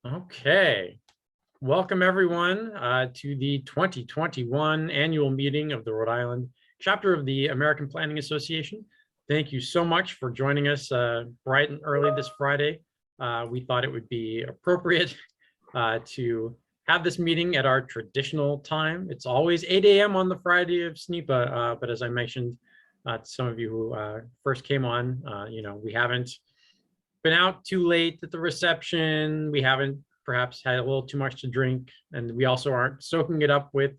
Okay, welcome everyone to the 2021 annual meeting of the Rhode Island chapter of the American Planning Association. Thank you so much for joining us bright and early this Friday. We thought it would be appropriate to have this meeting at our traditional time. It's always 8 a.m. on the Friday of SNEPA, but as I mentioned to some of you who first came on, we haven't been out too late at the reception. We haven't perhaps had a little too much to drink. And we also aren't soaking it up with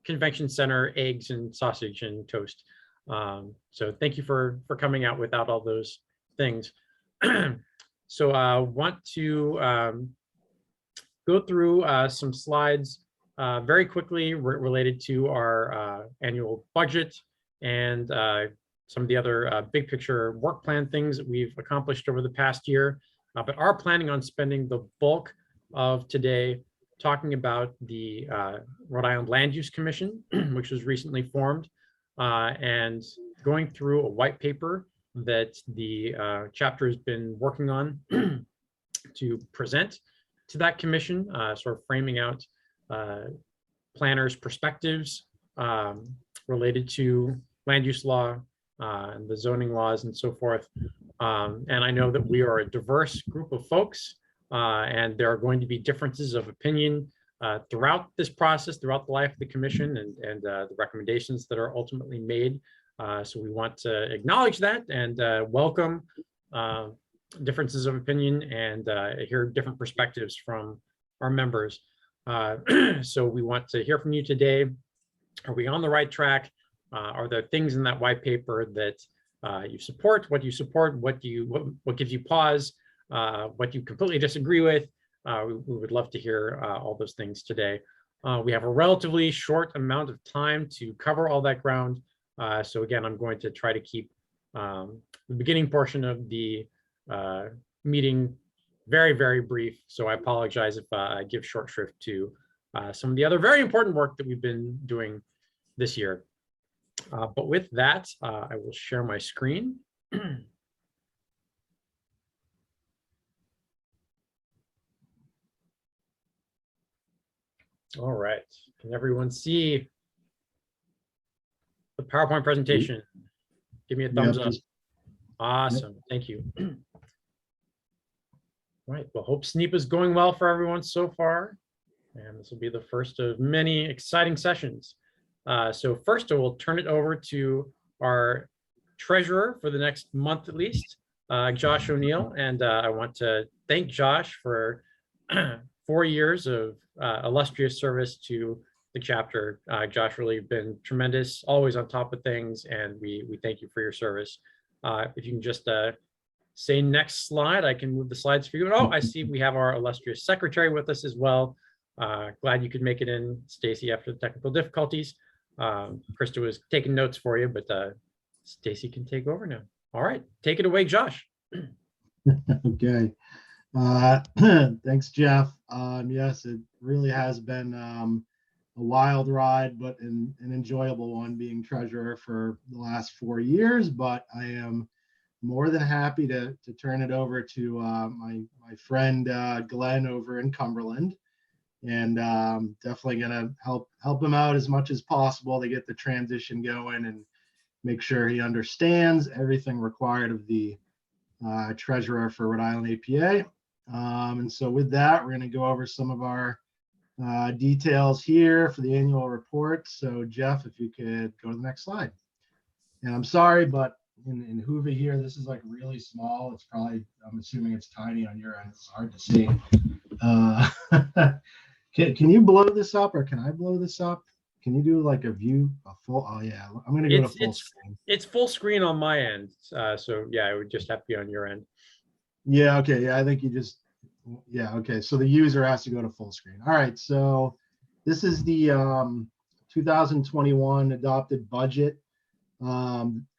convention center eggs and sausage and toast. So thank you for coming out without all those things. So I want to go through some slides very quickly related to our annual budget and some of the other big picture work plan things that we've accomplished over the past year, but are planning on spending the bulk of today talking about the Rhode Island Land Use Commission, which was recently formed, and going through a white paper that the chapter has been working on to present to that commission, sort of framing out planners' perspectives related to land use law, and the zoning laws and so forth. And I know that we are a diverse group of folks, and there are going to be differences of opinion throughout this process, throughout the life of the commission and the recommendations that are ultimately made. So we want to acknowledge that and welcome differences of opinion and hear different perspectives from our members. So we want to hear from you today. Are we on the right track? Are there things in that white paper that you support? What do you support? What gives you pause? What you completely disagree with? We would love to hear all those things today. We have a relatively short amount of time to cover all that ground. So again, I'm going to try to keep the beginning portion of the meeting very, very brief. So I apologize if I give short shrift to some of the other very important work that we've been doing this year. But with that, I will share my screen. All right, can everyone see the PowerPoint presentation? Give me a thumbs up. Awesome, thank you. All right, well, hope SNEPA is going well for everyone so far. And this will be the first of many exciting sessions. So first, I will turn it over to our treasurer for the next month at least, Josh O'Neill. And I want to thank Josh for 4 years of illustrious service to the chapter. Josh really been tremendous, always on top of things, and we thank you for your service. If you can just say next slide, I can move the slides for you. Oh, I see we have our illustrious secretary with us as well. Glad you could make it in, Stacy, after the technical difficulties. Krista was taking notes for you, but Stacy can take over now. All right, take it away, Josh. Okay. Thanks, Jeff. Yes, it really has been a wild ride, but an enjoyable one being treasurer for the last 4 years. But I am more than happy to turn it over to my friend Glenn over in Cumberland. And definitely gonna help him out as much as possible to get the transition going and make sure he understands everything required of the treasurer for Rhode Island APA. And so with that, we're gonna go over some of our details here for the annual report. So Jeff, if you could go to the next slide. And I'm sorry, but in Hoover here, this is like really small. It's probably, I'm assuming it's tiny on your end. It's hard to see. Can you blow this up, or can I blow this up? Can you do like a view, a full? Oh yeah, I'm gonna go to full screen. It's full screen on my end, so yeah, it would just have to be on your end. Yeah. Okay. Yeah, I think you just. Yeah. Okay. So the user has to go to full screen. All right. So this is the 2021 adopted budget.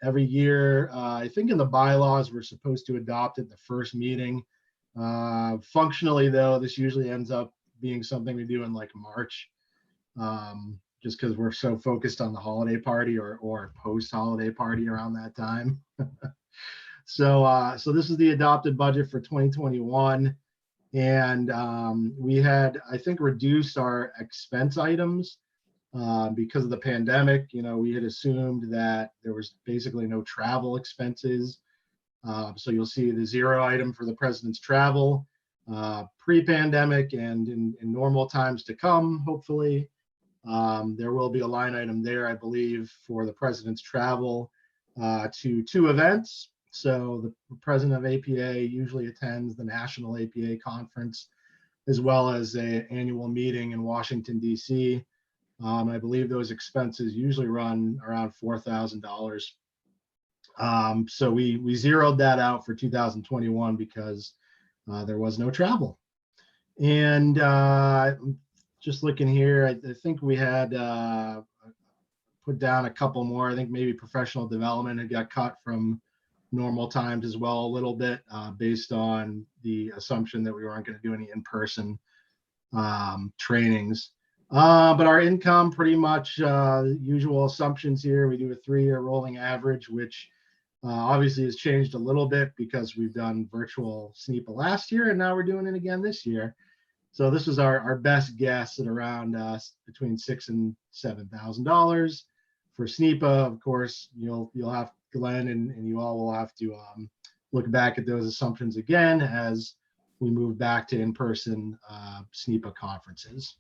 Every year, I think in the bylaws we're supposed to adopt at the first meeting. Functionally, though, this usually ends up being something we do in like March, just because we're so focused on the holiday party or post-holiday party around that time. So this is the adopted budget for 2021. And we had, I think, reduced our expense items because of the pandemic. We had assumed that there was basically no travel expenses. So you'll see the zero item for the president's travel pre-pandemic, and in normal times to come, hopefully. There will be a line item there, I believe, for the president's travel to 2 events. So the president of APA usually attends the National APA Conference, as well as an annual meeting in Washington, D.C. I believe those expenses usually run around $4,000. So we zeroed that out for 2021 because there was no travel. And just looking here, I think we had put down a couple more. I think maybe professional development had got cut from normal times as well a little bit, based on the assumption that we weren't going to do any in-person trainings. But our income, pretty much usual assumptions here. We do a 3-year rolling average, which obviously has changed a little bit because we've done virtual SNEPA last year, and now we're doing it again this year. So this was our best guess at around between $6,000 and $7,000 for SNEPA. Of course, you'll have Glenn and you all will have to look back at those assumptions again as we move back to in-person SNEPA conferences.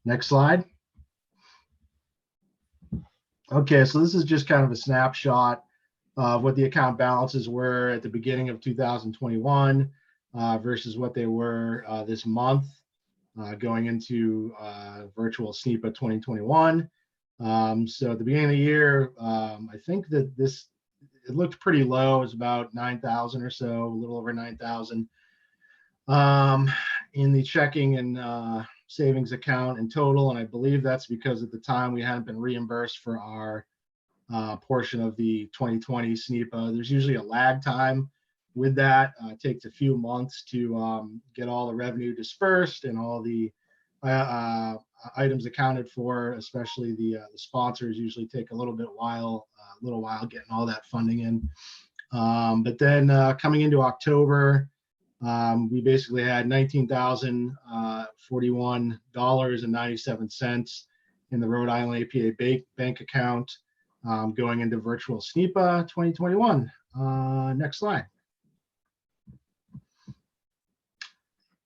Next slide. Okay, so this is just kind of a snapshot of what the account balances were at the beginning of 2021 versus what they were this month going into virtual SNEPA 2021. So at the beginning of the year, I think that it looked pretty low. It was about 9,000 or so, a little over 9,000 in the checking and savings account in total. And I believe that's because at the time we hadn't been reimbursed for our portion of the 2020 SNEPA. There's usually a lag time with that. It takes a few months to get all the revenue dispersed and all the items accounted for, especially the sponsors usually take a little while getting all that funding in. But then coming into October, we basically had $19,041.97 in the Rhode Island APA bank account going into virtual SNEPA 2021. Next slide.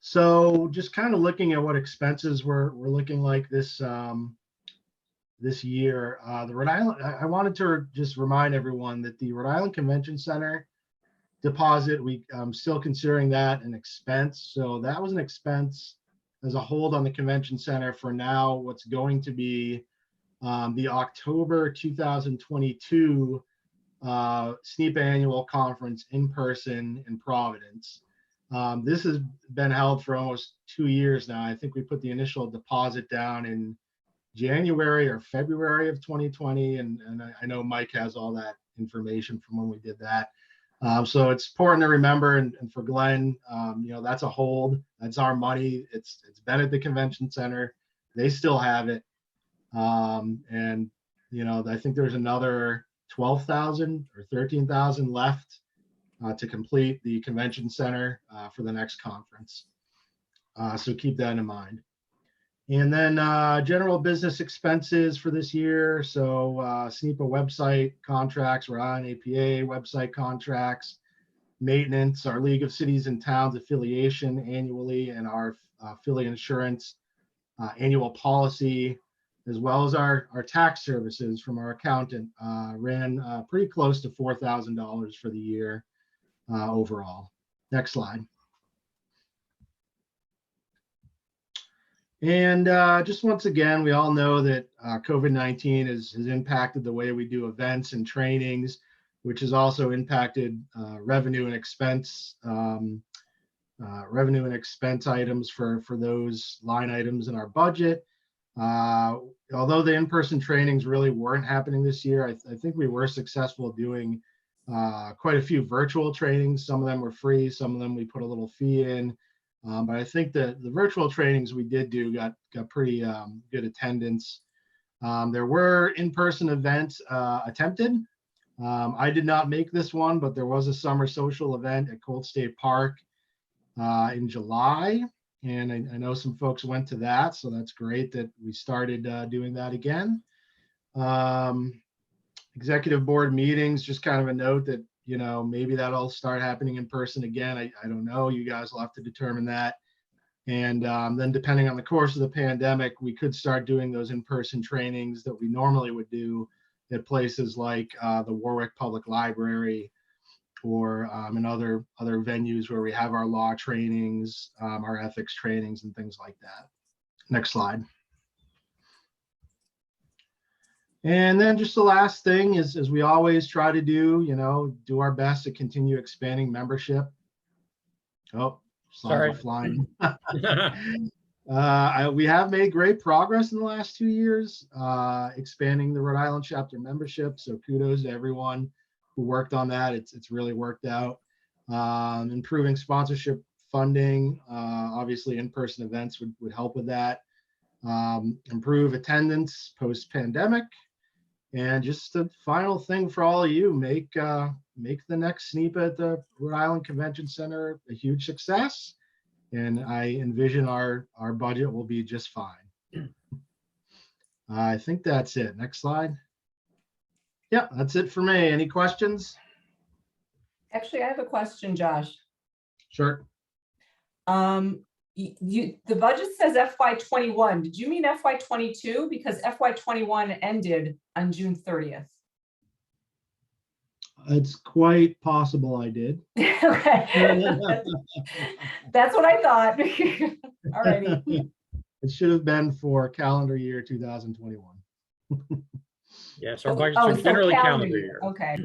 So just kind of looking at what expenses we're looking like this year. The Rhode Island, I wanted to just remind everyone that the Rhode Island Convention Center deposit, I'm still considering that an expense. So that was an expense as a hold on the convention center for now what's going to be the October 2022 SNEPA annual conference in person in Providence. This has been held for almost 2 years now. I think we put the initial deposit down in January or February of 2020. And I know Mike has all that information from when we did that. So it's important to remember, and for Glenn, that's a hold. That's our money. It's been at the convention center. They still have it. And I think there's another 12,000 or 13,000 left to complete the convention center for the next conference. So keep that in mind. And then general business expenses for this year. So SNEPA website contracts, Rhode Island APA website contracts, maintenance, our League of Cities and Towns affiliation annually, and our affiliate insurance annual policy, as well as our tax services from our accountant, ran pretty close to $4,000 for the year overall. Next slide. And just once again, we all know that COVID-19 has impacted the way we do events and trainings, which has also impacted revenue and expense items for those line items in our budget. Although the in-person trainings really weren't happening this year, I think we were successful doing quite a few virtual trainings. Some of them were free, some of them we put a little fee in. But I think the virtual trainings we did do got pretty good attendance. There were in-person events attempted. I did not make this one, but there was a summer social event at Cold State Park in July. And I know some folks went to that, so that's great that we started doing that again. Executive board meetings, just kind of a note that, maybe that'll start happening in person again. I don't know. You guys will have to determine that. And then depending on the course of the pandemic, we could start doing those in-person trainings that we normally would do at places like the Warwick Public Library or in other venues where we have our law trainings, our ethics trainings and things like that. Next slide. And then just the last thing is, as we always try to do, do our best to continue expanding membership. Oh, slides are flying. We have made great progress in the last 2 years, expanding the Rhode Island chapter membership. So kudos to everyone who worked on that. It's really worked out. Improving sponsorship funding, obviously in-person events would help with that. Improve attendance post-pandemic. And just the final thing for all of you, make the next SNEPA at the Rhode Island Convention Center a huge success. And I envision our budget will be just fine. I think that's it. Next slide. Yeah, that's it for me. Any questions? Actually, I have a question, Josh. Sure. The budget says FY21. Did you mean FY22? Because FY21 ended on June 30th. It's quite possible I did. Okay. That's what I thought. All righty. It should have been for calendar year 2021. Yes, our budgets are generally calendar year. Okay.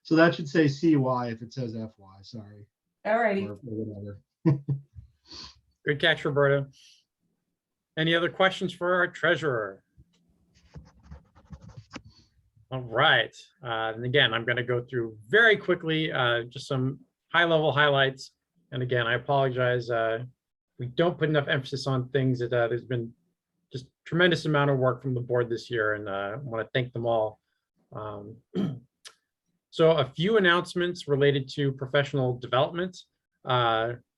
So that should say CY if it says FY, sorry. All righty. Or whatever. Good catch, Roberta. Any other questions for our treasurer? All right. And again, I'm going to go through very quickly just some high-level highlights. And again, I apologize. We don't put enough emphasis on things that there's been just tremendous amount of work from the board this year, and I want to thank them all. So a few announcements related to professional development.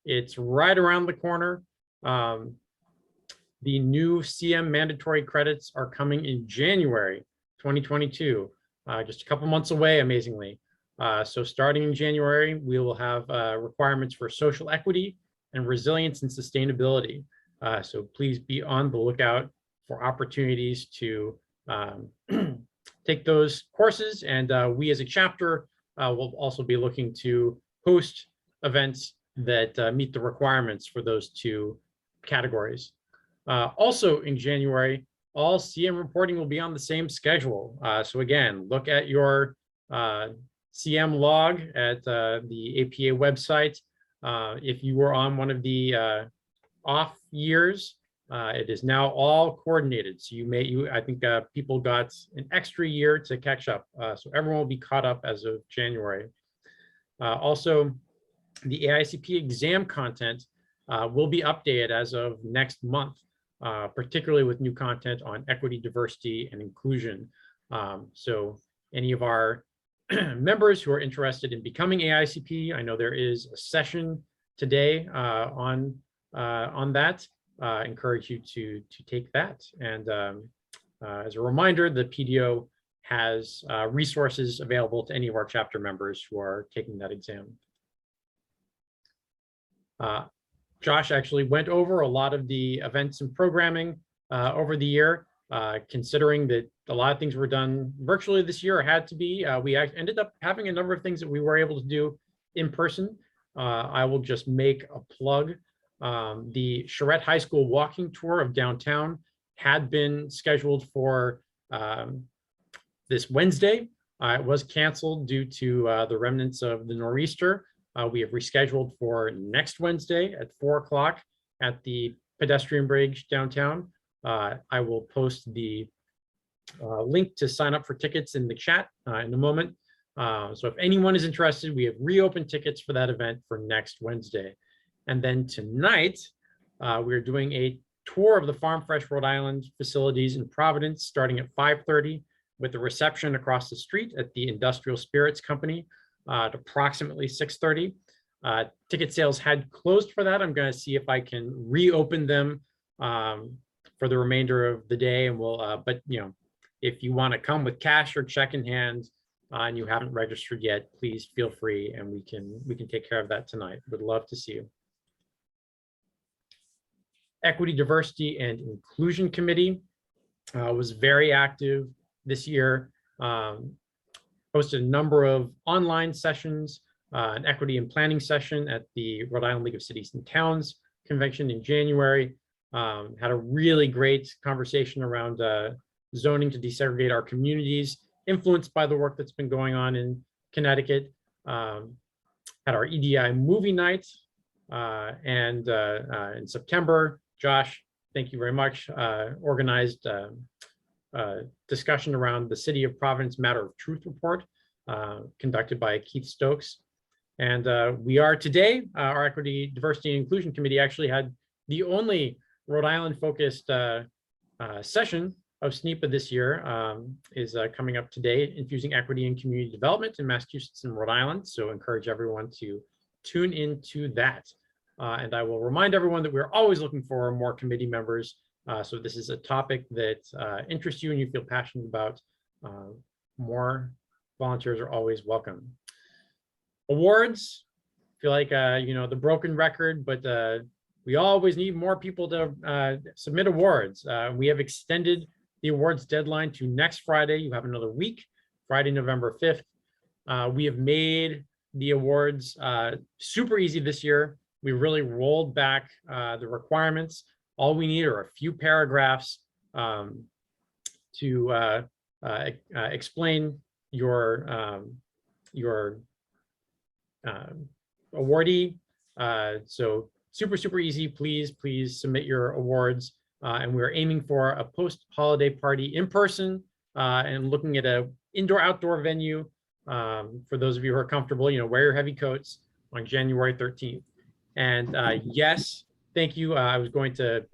It's right around the corner. The new CM mandatory credits are coming in January 2022, just a couple months away, amazingly. So starting in January, we will have requirements for social equity and resilience and sustainability. So please be on the lookout for opportunities to take those courses. And we as a chapter will also be looking to host events that meet the requirements for those two categories. Also in January, all CM reporting will be on the same schedule. So again, look at your CM log at the APA website. If you were on one of the off years, it is now all coordinated. So I think people got an extra year to catch up. So everyone will be caught up as of January. Also, the AICP exam content will be updated as of next month, particularly with new content on equity, diversity, and inclusion. So any of our members who are interested in becoming AICP, I know there is a session today on that. Encourage you to take that. And as a reminder, the PDO has resources available to any of our chapter members who are taking that exam. Josh actually went over a lot of the events and programming over the year, considering that a lot of things were done virtually this year or had to be. We ended up having a number of things that we were able to do in person. I will just make a plug. The Charette High School walking tour of downtown had been scheduled for this Wednesday. It was canceled due to the remnants of the nor'easter. We have rescheduled for next Wednesday at 4 o'clock at the pedestrian bridge downtown. I will post the link to sign up for tickets in the chat in a moment. So if anyone is interested, we have reopened tickets for that event for next Wednesday. And then tonight, we're doing a tour of the Farm Fresh Rhode Island facilities in Providence, starting at 5:30 with a reception across the street at the Industrial Spirits Company at approximately 6:30. Ticket sales had closed for that. I'm going to see if I can reopen them for the remainder of the day, and we'll. But if you want to come with cash or check in hand and you haven't registered yet, please feel free, and we can take care of that tonight. Would love to see you. Equity, Diversity, and Inclusion Committee was very active this year. Hosted a number of online sessions, an equity and planning session at the Rhode Island League of Cities and Towns convention in January. Had a really great conversation around zoning to desegregate our communities, influenced by the work that's been going on in Connecticut. Had our EDI movie night, and in September, Josh, thank you very much, organized discussion around the City of Providence Matter of Truth report, conducted by Keith Stokes. And we are today, our Equity, Diversity, and Inclusion Committee actually had the only Rhode Island focused session of SNEPA this year, is coming up today, Infusing Equity and Community Development in Massachusetts and Rhode Island. So encourage everyone to tune into that. And I will remind everyone that we're always looking for more committee members. So this is a topic that interests you and you feel passionate about. More volunteers are always welcome. Awards, feel like the broken record, but we always need more people to submit awards. We have extended the awards deadline to next Friday. You have another week, Friday, November 5th. We have made the awards super easy this year. We really rolled back the requirements. All we need are a few paragraphs to explain your awardee. So super easy. Please submit your awards. And we're aiming for a post-holiday party in person and looking at a indoor-outdoor venue. For those of you who are comfortable, wear your heavy coats on January 13th. And yes, thank you. I was going to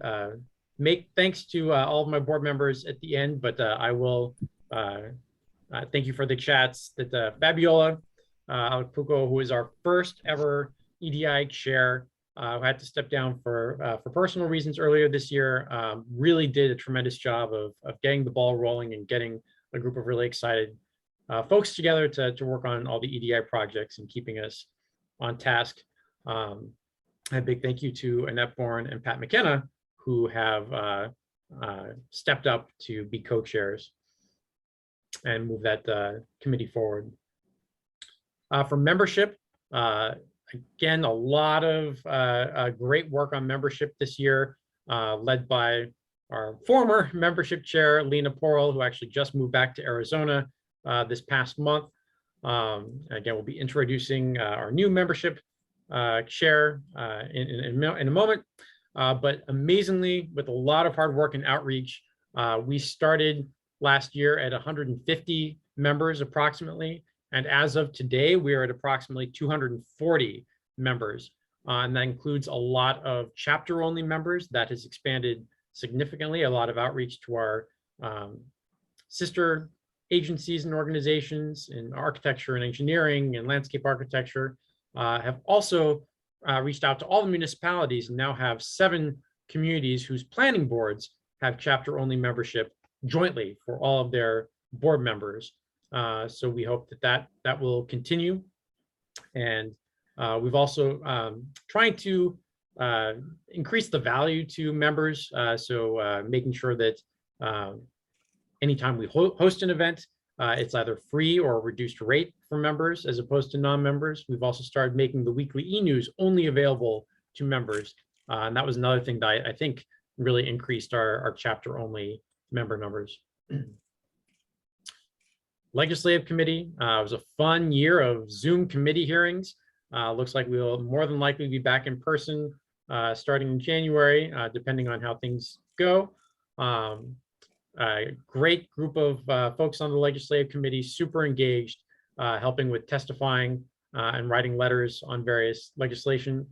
make thanks to all of my board members at the end, but I will thank you for the chats that Fabiola Alpuco, who is our first ever EDI chair, who had to step down for personal reasons earlier this year, really did a tremendous job of getting the ball rolling and getting a group of really excited folks together to work on all the EDI projects and keeping us on task. A big thank you to Annette Bourne and Pat McKenna, who have stepped up to be co-chairs and move that committee forward. For membership, again, a lot of great work on membership this year, led by our former membership chair, Lena Porl, who actually just moved back to Arizona this past month. Again, we'll be introducing our new membership chair in a moment. But amazingly, with a lot of hard work and outreach, we started last year at 150 members approximately. And as of today, we are at approximately 240 members. And that includes a lot of chapter-only members. That has expanded significantly, a lot of outreach to our sister agencies and organizations in architecture and engineering and landscape architecture, have also reached out to all the municipalities and now have 7 communities whose planning boards have chapter-only membership jointly for all of their board members. So we hope that will continue. And we've also trying to increase the value to members. So making sure that anytime we host an event, it's either free or reduced rate for members as opposed to non-members. We've also started making the weekly e-news only available to members. And that was another thing that I think really increased our chapter-only member numbers. Legislative committee, it was a fun year of Zoom committee hearings. Looks like we'll more than likely be back in person starting in January, depending on how things go. A great group of folks on the legislative committee, super engaged, helping with testifying and writing letters on various legislation.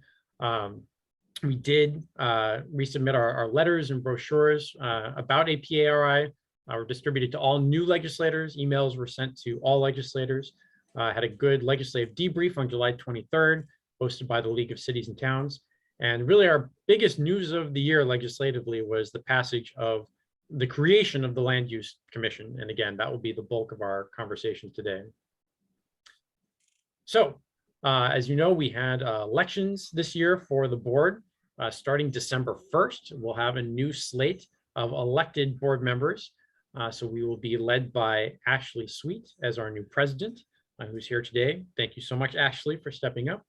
We did resubmit our letters and brochures about APARI. Were distributed to all new legislators. Emails were sent to all legislators. Had a good legislative debrief on July 23rd. hosted by the League of Cities and Towns. And really our biggest news of the year legislatively was the passage of the creation of the Land Use Commission. And again, that will be the bulk of our conversation today. So, as you know, we had elections this year for the board. Starting December 1st, we'll have a new slate of elected board members. So we will be led by Ashley Sweet as our new president, who's here today. Thank you so much, Ashley, for stepping up.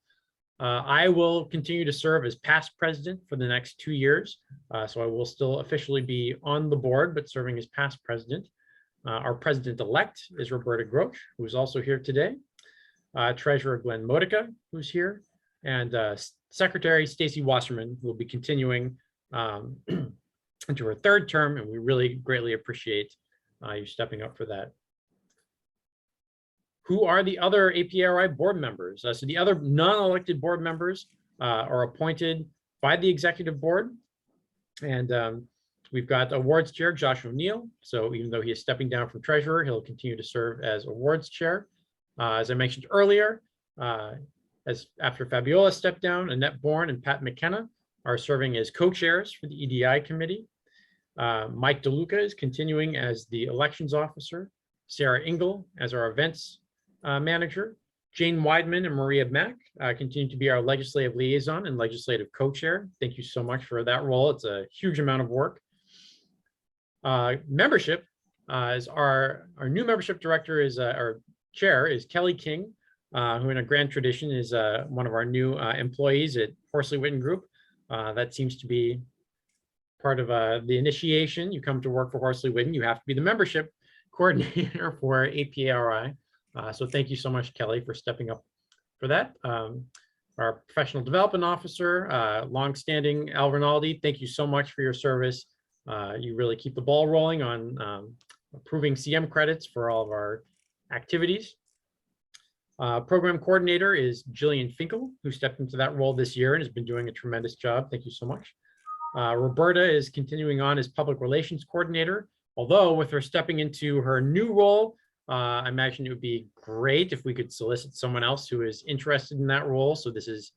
I will continue to serve as past president for the next 2 years. So I will still officially be on the board, but serving as past president. Our president-elect is Roberta Groch, who's also here today. Treasurer Glenn Modica, who's here, and Secretary Stacy Wasserman, who will be continuing into her 3rd term, and we really greatly appreciate you stepping up for that. Who are the other APRI board members? So the other non-elected board members are appointed by the executive board, and we've got awards chair Josh O'Neill. So even though he is stepping down from treasurer, he'll continue to serve as awards chair. As I mentioned earlier, as after Fabiola stepped down, Annette Bourne and Pat McKenna are serving as co-chairs for the EDI committee. Mike DeLuca is continuing as the elections officer. Sarah Engel as our events manager. Jane Weidman and Maria Mack continue to be our legislative liaison and legislative co-chair. Thank you so much for that role. It's a huge amount of work. Membership is our new membership director is our chair is Kelly King, who in a grand tradition is one of our new employees at Horsley Witten Group. That seems to be part of the initiation. You come to work for Horsley Witten, you have to be the membership coordinator for APRI. So thank you so much, Kelly, for stepping up for that. Our professional development officer, longstanding Al Rinaldi, thank you so much for your service. You really keep the ball rolling on approving CM credits for all of our activities. Program coordinator is Jillian Finkel, who stepped into that role this year and has been doing a tremendous job. Thank you so much. Roberta is continuing on as public relations coordinator, although with her stepping into her new role, I imagine it would be great if we could solicit someone else who is interested in that role. So this is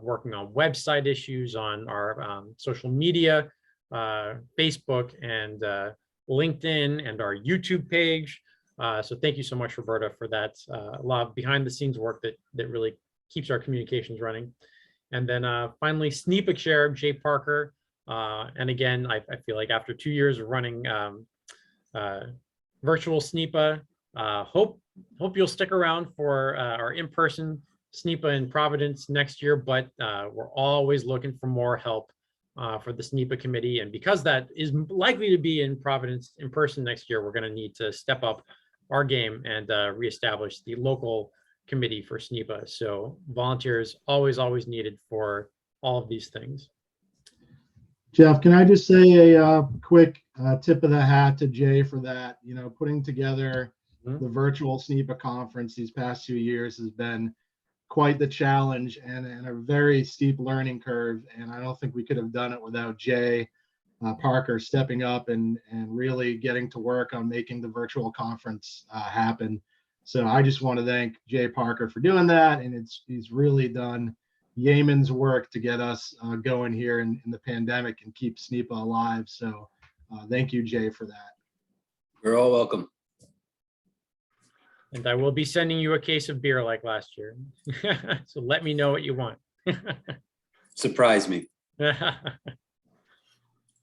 working on website issues, on our social media, Facebook and LinkedIn and our YouTube page. So thank you so much, Roberta, for that. A lot of behind the scenes work that really keeps our communications running. And then finally, SNEPA chair, Jay Parker. And again, I feel like after 2 years of running virtual SNEPA, hope you'll stick around for our in-person SNEPA in Providence next year, but we're always looking for more help for the SNEPA committee. And because that is likely to be in Providence in person next year, we're going to need to step up our game and reestablish the local committee for SNEPA. So volunteers always needed for all of these things. Jeff, can I just say a quick tip of the hat to Jay for that? You know, putting together the virtual SNEPA conference these past 2 years has been quite the challenge and a very steep learning curve. And I don't think we could have done it without Jay Parker stepping up and really getting to work on making the virtual conference happen. So I just want to thank Jay Parker for doing that. And he's really done yeoman's work to get us going here in the pandemic and keep SNEPA alive. So thank you, Jay, for that. You're all welcome. And I will be sending you a case of beer like last year. So let me know what you want. Surprise me.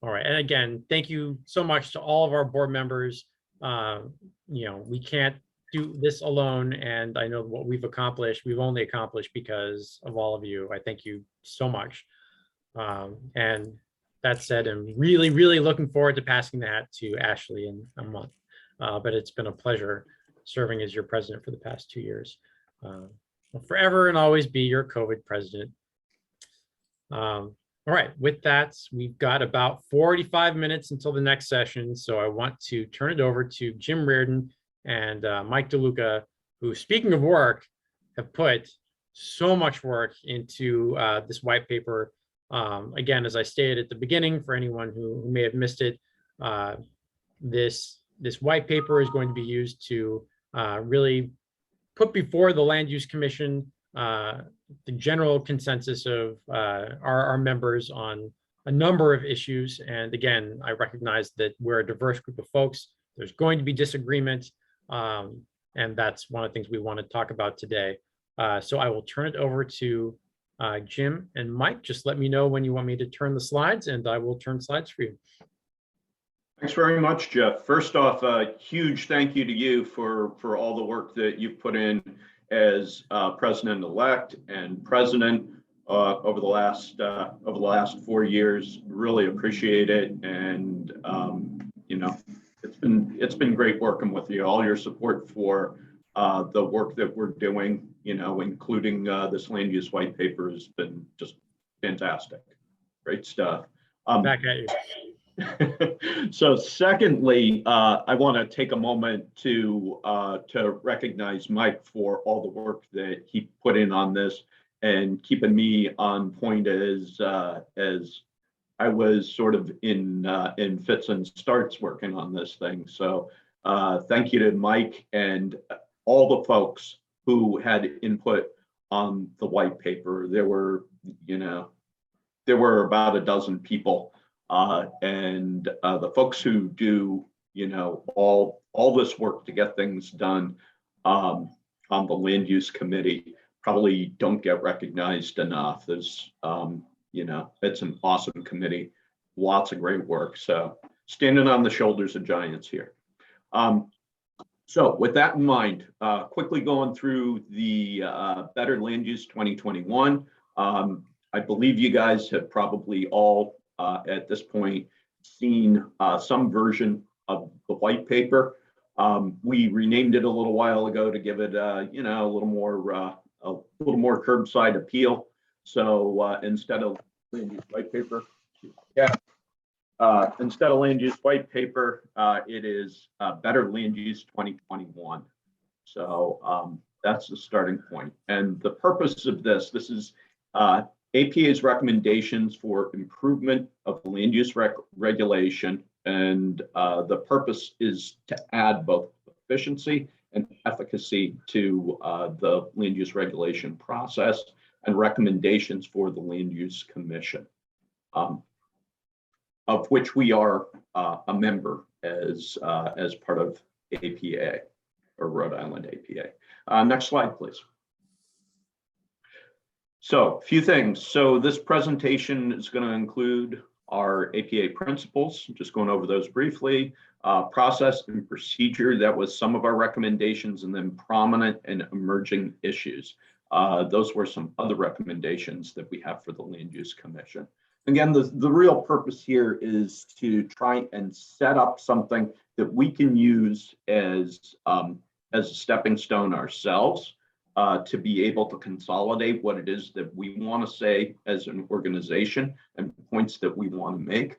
All right. And again, thank you so much to all of our board members. You know, we can't do this alone. And I know what we've accomplished, we've only accomplished because of all of you. I thank you so much. And that said, I'm really looking forward to passing that to Ashley in a month. But it's been a pleasure serving as your president for the past 2 years. I'll forever and always be your COVID president. All right, with that, we've got about 45 minutes until the next session. So I want to turn it over to Jim Reardon and Mike DeLuca, who, speaking of work, have put so much work into this white paper. Again, as I stated at the beginning, for anyone who may have missed it, this white paper is going to be used to really put before the Land Use Commission the general consensus of our members on a number of issues. And again, I recognize that we're a diverse group of folks. There's going to be disagreement. And that's one of the things we want to talk about today. So I will turn it over to Jim and Mike. Just let me know when you want me to turn the slides, and I will turn slides for you. Thanks very much, Jeff. First off, a huge thank you to you for all the work that you've put in as president-elect and president over the last 4 years. Really appreciate it, and you know, it's been great working with you. All your support for the work that we're doing, you know, including this land use white paper, has been just fantastic. Great stuff. Back at you. So secondly, I want to take a moment to recognize Mike for all the work that he put in on this and keeping me on point as I was sort of in fits and starts working on this thing. So thank you to Mike and all the folks who had input on the white paper. There were about a dozen people. And the folks who do, you know, all this work to get things done on the land use committee probably don't get recognized enough. There's, you know, it's an awesome committee, lots of great work. So standing on the shoulders of giants here. So with that in mind, quickly going through the Better Land Use 2021. I believe you guys have probably all at this point seen some version of the white paper. We renamed it a little while ago to give it you know, a little more curbside appeal. So instead of land use white paper, it is Better Land Use 2021. So that's the starting point. And the purpose of this is APA's recommendations for improvement of land use regulation, and the purpose is to add both efficiency and efficacy to the land use regulation process and recommendations for the Land Use Commission, of which we are a member as part of APA, or Rhode Island APA. Next slide, please. So a few things. So this presentation is going to include our APA principles, just going over those briefly, process and procedure. That was some of our recommendations, and then prominent and emerging issues. Those were some other recommendations that we have for the Land Use Commission. Again, the real purpose here is to try and set up something that we can use as a stepping stone ourselves, to be able to consolidate what it is that we want to say as an organization and points that we want to make.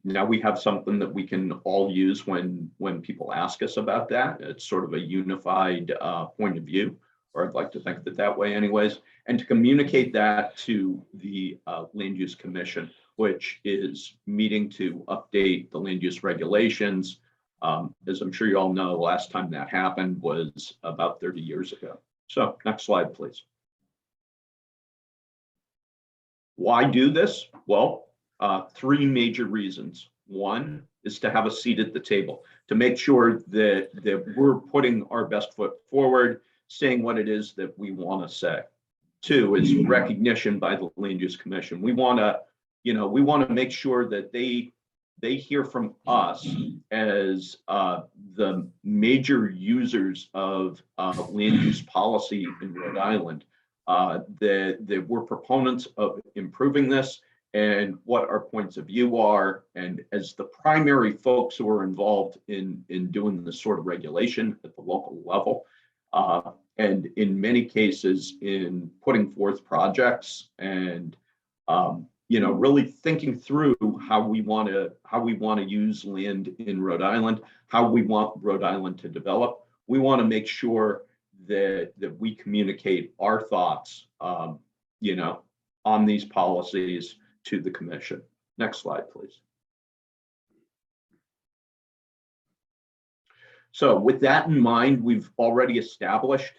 Now we have something that we can all use when people ask us about that. It's sort of a unified point of view, or I'd like to think that way anyways, and to communicate that to the Land Use Commission, which is meeting to update the land use regulations. As I'm sure you all know, the last time that happened was about 30 years ago. So next slide, please. Why do this? Well, three major reasons. One is to have a seat at the table, to make sure that we're putting our best foot forward, saying what it is that we want to say. Two is recognition by the Land Use Commission. We want to make sure that they hear from us as the major users of land use policy in Rhode Island, that we're proponents of improving this and what our points of view are. And as the primary folks who are involved in doing this sort of regulation at the local level, and in many cases in putting forth projects and really thinking through how we want to use land in Rhode Island, how we want Rhode Island to develop. We want to make sure that we communicate our thoughts, on these policies to the commission. Next slide, please. So with that in mind, we've already established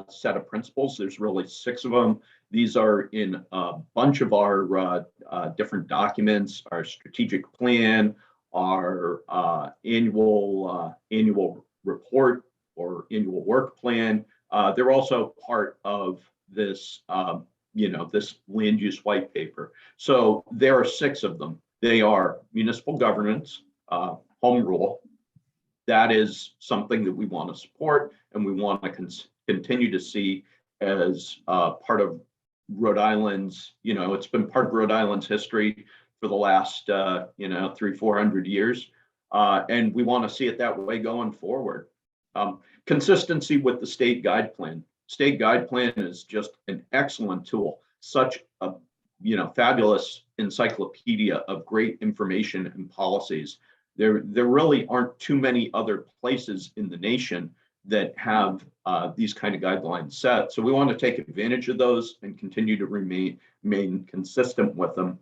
set of principles. There's really 6 of them. These are in a bunch of our different documents, our strategic plan, our annual report or annual work plan. They're also part of this, this land use white paper. So there are 6 of them. They are municipal governance, home rule. That is something that we want to support and we want to continue to see as part of Rhode Island's, it's been part of Rhode Island's history for the last, 300-400 years. And we want to see it that way going forward. Consistency with the state guide plan. State guide plan is just an excellent tool, such a fabulous encyclopedia of great information and policies. There really aren't too many other places in the nation that have these kind of guidelines set. So we want to take advantage of those and continue to remain consistent with them,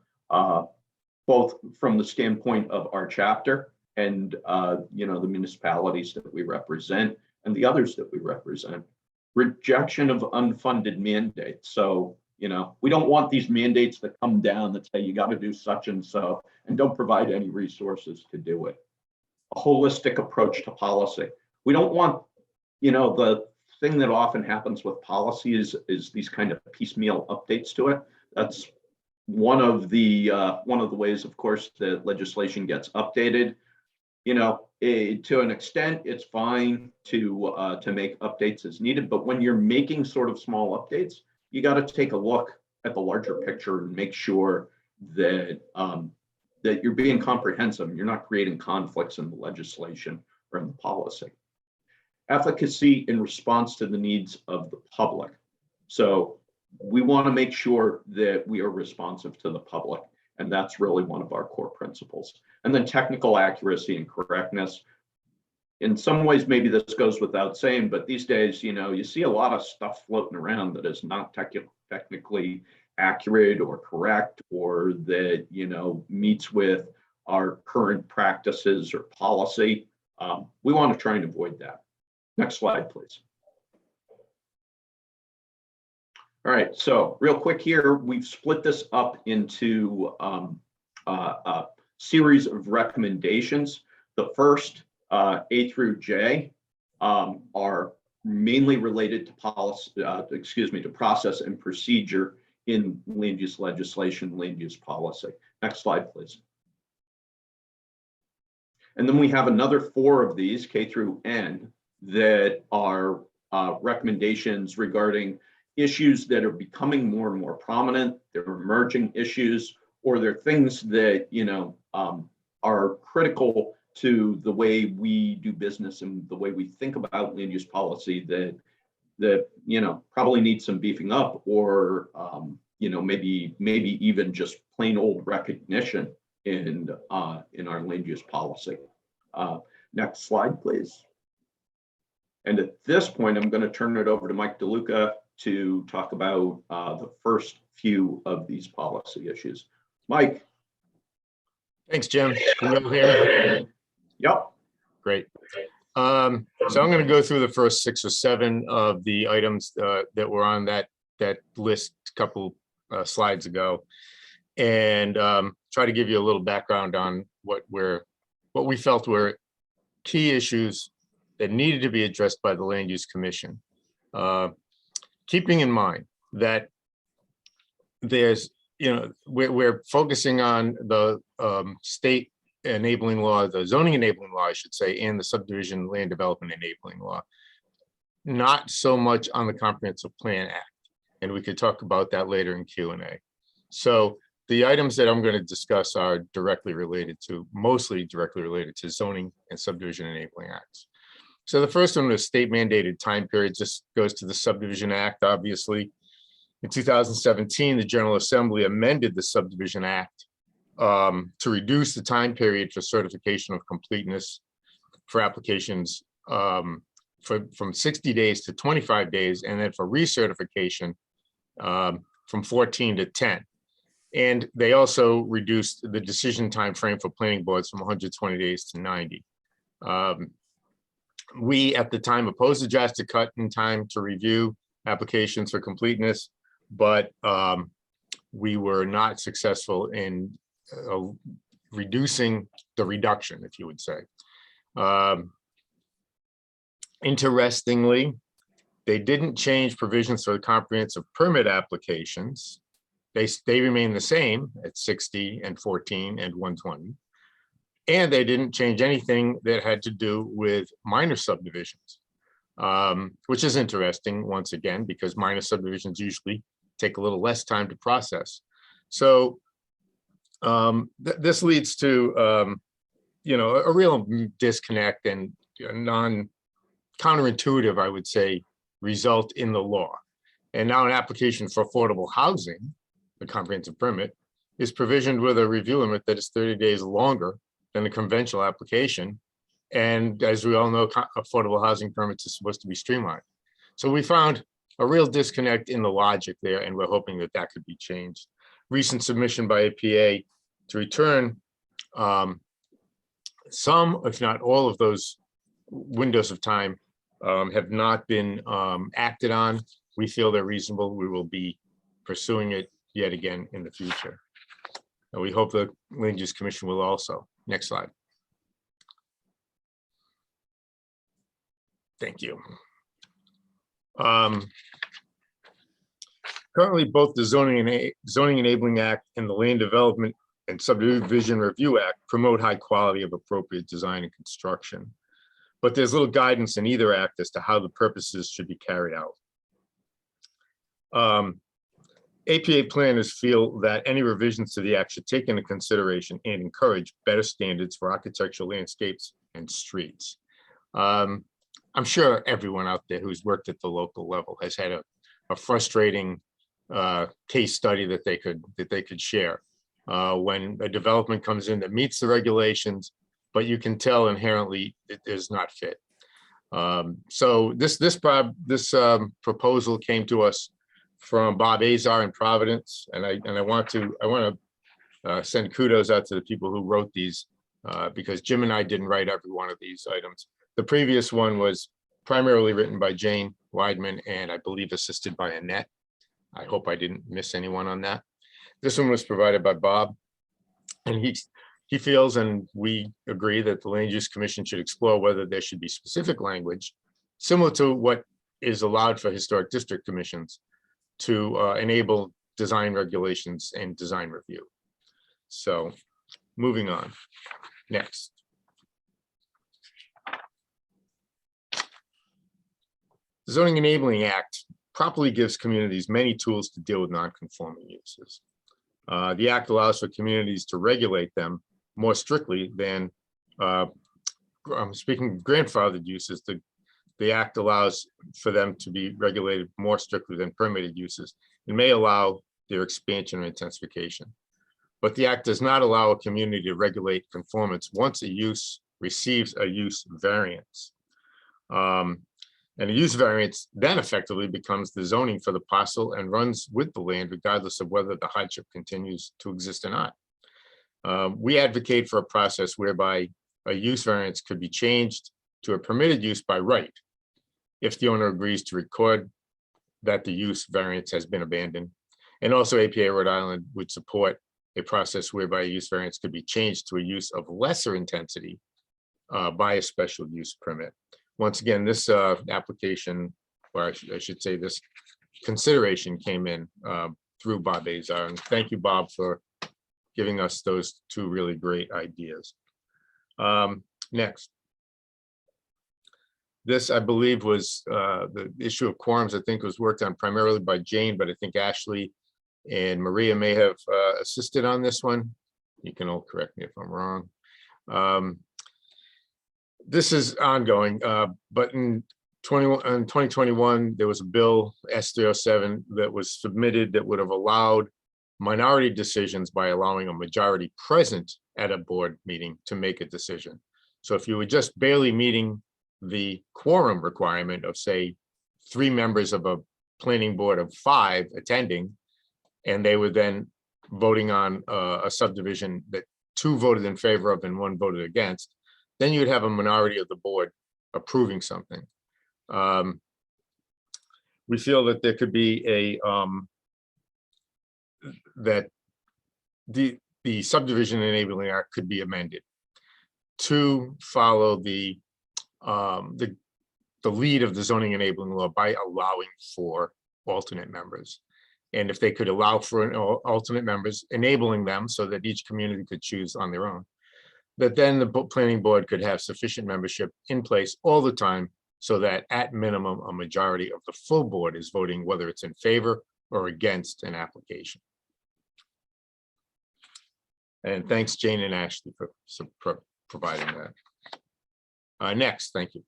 both from the standpoint of our chapter and the municipalities that we represent and the others that we represent. Rejection of unfunded mandates. So we don't want these mandates that come down that say you got to do such and so and don't provide any resources to do it. A holistic approach to policy. We don't want, the thing that often happens with policy is these kind of piecemeal updates to it. That's one of the ways, of course, that legislation gets updated. To an extent, it's fine to make updates as needed, but when you're making sort of small updates, you got to take a look at the larger picture and make sure that that you're being comprehensive and you're not creating conflicts in the legislation or in the policy. Efficacy in response to the needs of the public. So we want to make sure that we are responsive to the public, and that's really one of our core principles. And then technical accuracy and correctness. In some ways, maybe this goes without saying, but these days, you see a lot of stuff floating around that is not technically accurate or correct, or that, meets with our current practices or policy. We want to try and avoid that. Next slide, please. All right, so real quick here, we've split this up into a series of recommendations. The first, A through J, are mainly related to policy, to process and procedure in land use legislation, land use policy. Next slide, please. And then we have another 4 of these, K through N, that are recommendations regarding issues that are becoming more and more prominent. They're emerging issues, or they're things that are critical to the way we do business and the way we think about land use policy that probably need some beefing up, or maybe even just plain old recognition in our land use policy. Next slide, please. And at this point, I'm going to turn it over to Mike DeLuca to talk about the first few of these policy issues. Mike. Thanks, Jim. Can you hear me? Yep. Great. So I'm going to go through the first 6 or 7 of the items that were on that list a couple slides ago, and try to give you a little background on what we felt were key issues that needed to be addressed by the Land Use Commission. Keeping in mind that there's, we're focusing on the state enabling law, the zoning enabling law, I should say, and the subdivision land development enabling law, not so much on the Comprehensive Plan Act. And we could talk about that later in Q&A. So the items that I'm going to discuss are mostly directly related to zoning and subdivision enabling acts. So the first one is state mandated time periods. This goes to the Subdivision Act, obviously. In 2017, the General Assembly amended the Subdivision Act to reduce the time period for certification of completeness for applications from 60 days to 25 days, and then for recertification from 14 to 10. And they also reduced the decision time frame for planning boards from 120 days to 90. We, at the time, opposed the drastic cut in time to review applications for completeness, but we were not successful in reducing the reduction, if you would say. Interestingly, they didn't change provisions for the comprehensive permit applications. They remain the same at 60 and 14 and 120. And they didn't change anything that had to do with minor subdivisions, which is interesting once again, because minor subdivisions usually take a little less time to process. So this leads to, a real disconnect and counterintuitive, I would say, result in the law. And now an application for affordable housing, the comprehensive permit, is provisioned with a review limit that is 30 days longer than a conventional application. And as we all know, affordable housing permits is supposed to be streamlined. So we found a real disconnect in the logic there, and we're hoping that that could be changed. Recent submission by APA to return some, if not all of those windows of time have not been acted on. We feel they're reasonable. We will be pursuing it yet again in the future. And we hope the Land Use Commission will also. Next slide. Thank you. Currently, both the Zoning Enabling Act and the Land Development and Subdivision Review Act promote high quality of appropriate design and construction. But there's little guidance in either act as to how the purposes should be carried out. APA planners feel that any revisions to the act should take into consideration and encourage better standards for architectural landscapes and streets. I'm sure everyone out there who's worked at the local level has had a frustrating case study that they could share when a development comes in that meets the regulations, but you can tell inherently it is not fit. So this proposal came to us from Bob Azar in Providence, and I want to send kudos out to the people who wrote these because Jim and I didn't write every one of these items. The previous one was primarily written by Jane Weidman and I believe assisted by Annette. I hope I didn't miss anyone on that. This one was provided by Bob, and he feels, and we agree, that the Land Use Commission should explore whether there should be specific language similar to what is allowed for historic district commissions to enable design regulations and design review. So moving on, next. The Zoning Enabling Act properly gives communities many tools to deal with non-conforming uses. The act allows for communities to regulate them more strictly than, speaking of grandfathered uses, the act allows for them to be regulated more strictly than permitted uses and may allow their expansion or intensification. But the act does not allow a community to regulate conformance once a use receives a use variance. And a use variance then effectively becomes the zoning for the parcel and runs with the land regardless of whether the hardship continues to exist or not. We advocate for a process whereby a use variance could be changed to a permitted use by right if the owner agrees to record that the use variance has been abandoned. And also APA Rhode Island would support a process whereby a use variance could be changed to a use of lesser intensity by a special use permit. Once again, this application, or I should say this consideration came in through Bob Azar. And thank you, Bob, for giving us those two really great ideas. Next. This, I believe, was the issue of quorums, I think was worked on primarily by Jane, but I think Ashley and Maria may have assisted on this one. You can all correct me if I'm wrong. This is ongoing, but in 2021, there was a bill, S307, that was submitted that would have allowed minority decisions by allowing a majority present at a board meeting to make a decision. So if you were just barely meeting the quorum requirement of, say, 3 members of a planning board of 5 attending, and they were then voting on a subdivision that 2 voted in favor of and 1 voted against, then you'd have a minority of the board approving something. We feel that there could be that the subdivision enabling act could be amended to follow the lead of the zoning enabling law by allowing for alternate members. And if they could allow for alternate members, enabling them so that each community could choose on their own, that then the planning board could have sufficient membership in place all the time so that at minimum, a majority of the full board is voting whether it's in favor or against an application. And thanks, Jane and Ashley, for providing that. Next, thank you.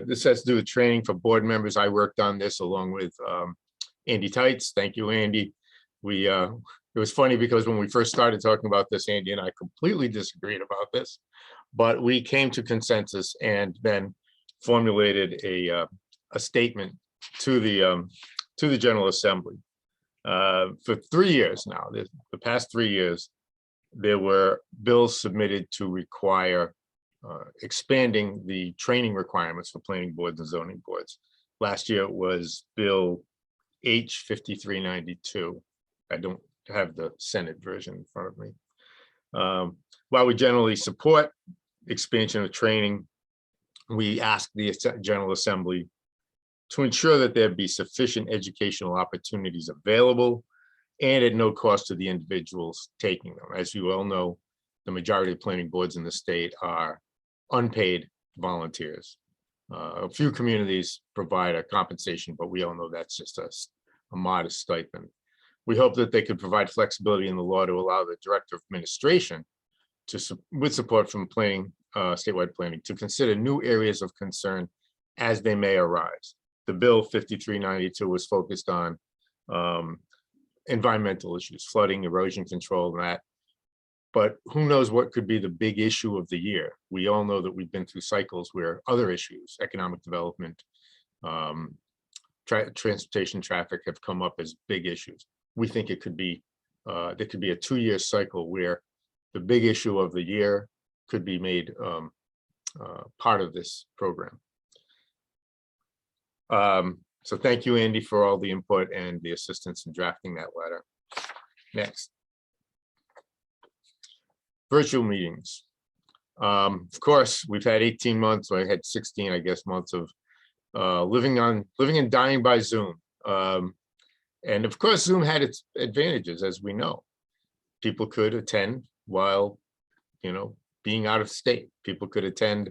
This has to do with training for board members. I worked on this along with Andy Tights. Thank you, Andy. It was funny because when we first started talking about this, Andy and I completely disagreed about this, but we came to consensus and then formulated a statement to the General Assembly. For 3 years now, the past 3 years, there were bills submitted to require expanding the training requirements for planning boards and zoning boards. Last year it was Bill H 5392. I don't have the Senate version in front of me. While we generally support expansion of training, we ask the General Assembly to ensure that there be sufficient educational opportunities available and at no cost to the individuals taking them. As you all know, the majority of planning boards in the state are unpaid volunteers. A few communities provide a compensation, but we all know that's just a modest stipend. We hope that they could provide flexibility in the law to allow the Director of Administration with support from planning, statewide planning, to consider new areas of concern as they may arise. The Bill 5392 was focused on environmental issues, flooding, erosion control, and that. But who knows what could be the big issue of the year? We all know that we've been through cycles where other issues, economic development, transportation, traffic have come up as big issues. We think it could be, there could be a 2-year cycle where the big issue of the year could be made part of this program. So thank you, Andy, for all the input and the assistance in drafting that letter. Next. Virtual meetings. Of course, we've had 18 months, or I had 16, I guess, months of living and dying by Zoom. And of course, Zoom had its advantages, as we know. People could attend while, being out of state. People could attend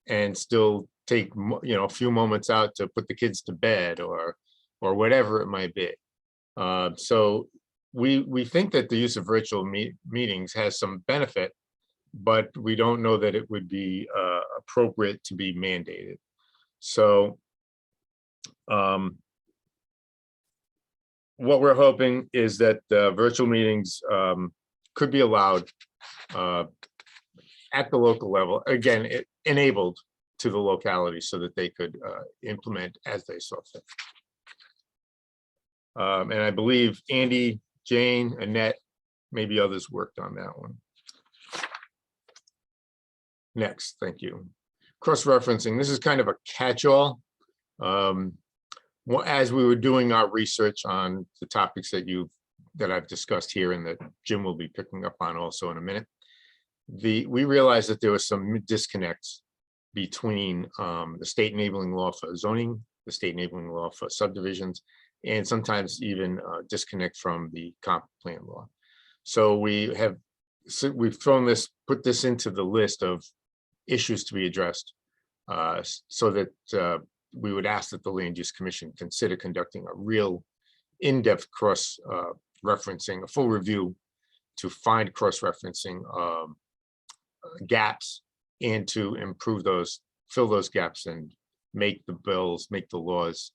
and still take, a few moments out to put the kids to bed or whatever it might be. So we think that the use of virtual meetings has some benefit, but we don't know that it would be appropriate to be mandated. So what we're hoping is that virtual meetings could be allowed at the local level, again, enabled to the locality so that they could implement as they saw fit. And I believe Andy, Jane, Annette, maybe others worked on that one. Next, thank you. Cross-referencing, this is kind of a catch-all. As we were doing our research on the topics that I've discussed here and that Jim will be picking up on also in a minute, we realized that there was some disconnects between the state enabling law for zoning, the state enabling law for subdivisions, and sometimes even disconnect from the comp plan law. So we've put this into the list of issues to be addressed so that we would ask that the Land Use Commission consider conducting a real in-depth cross-referencing, a full review to find cross-referencing gaps and to improve those, fill those gaps and make the bills, make the laws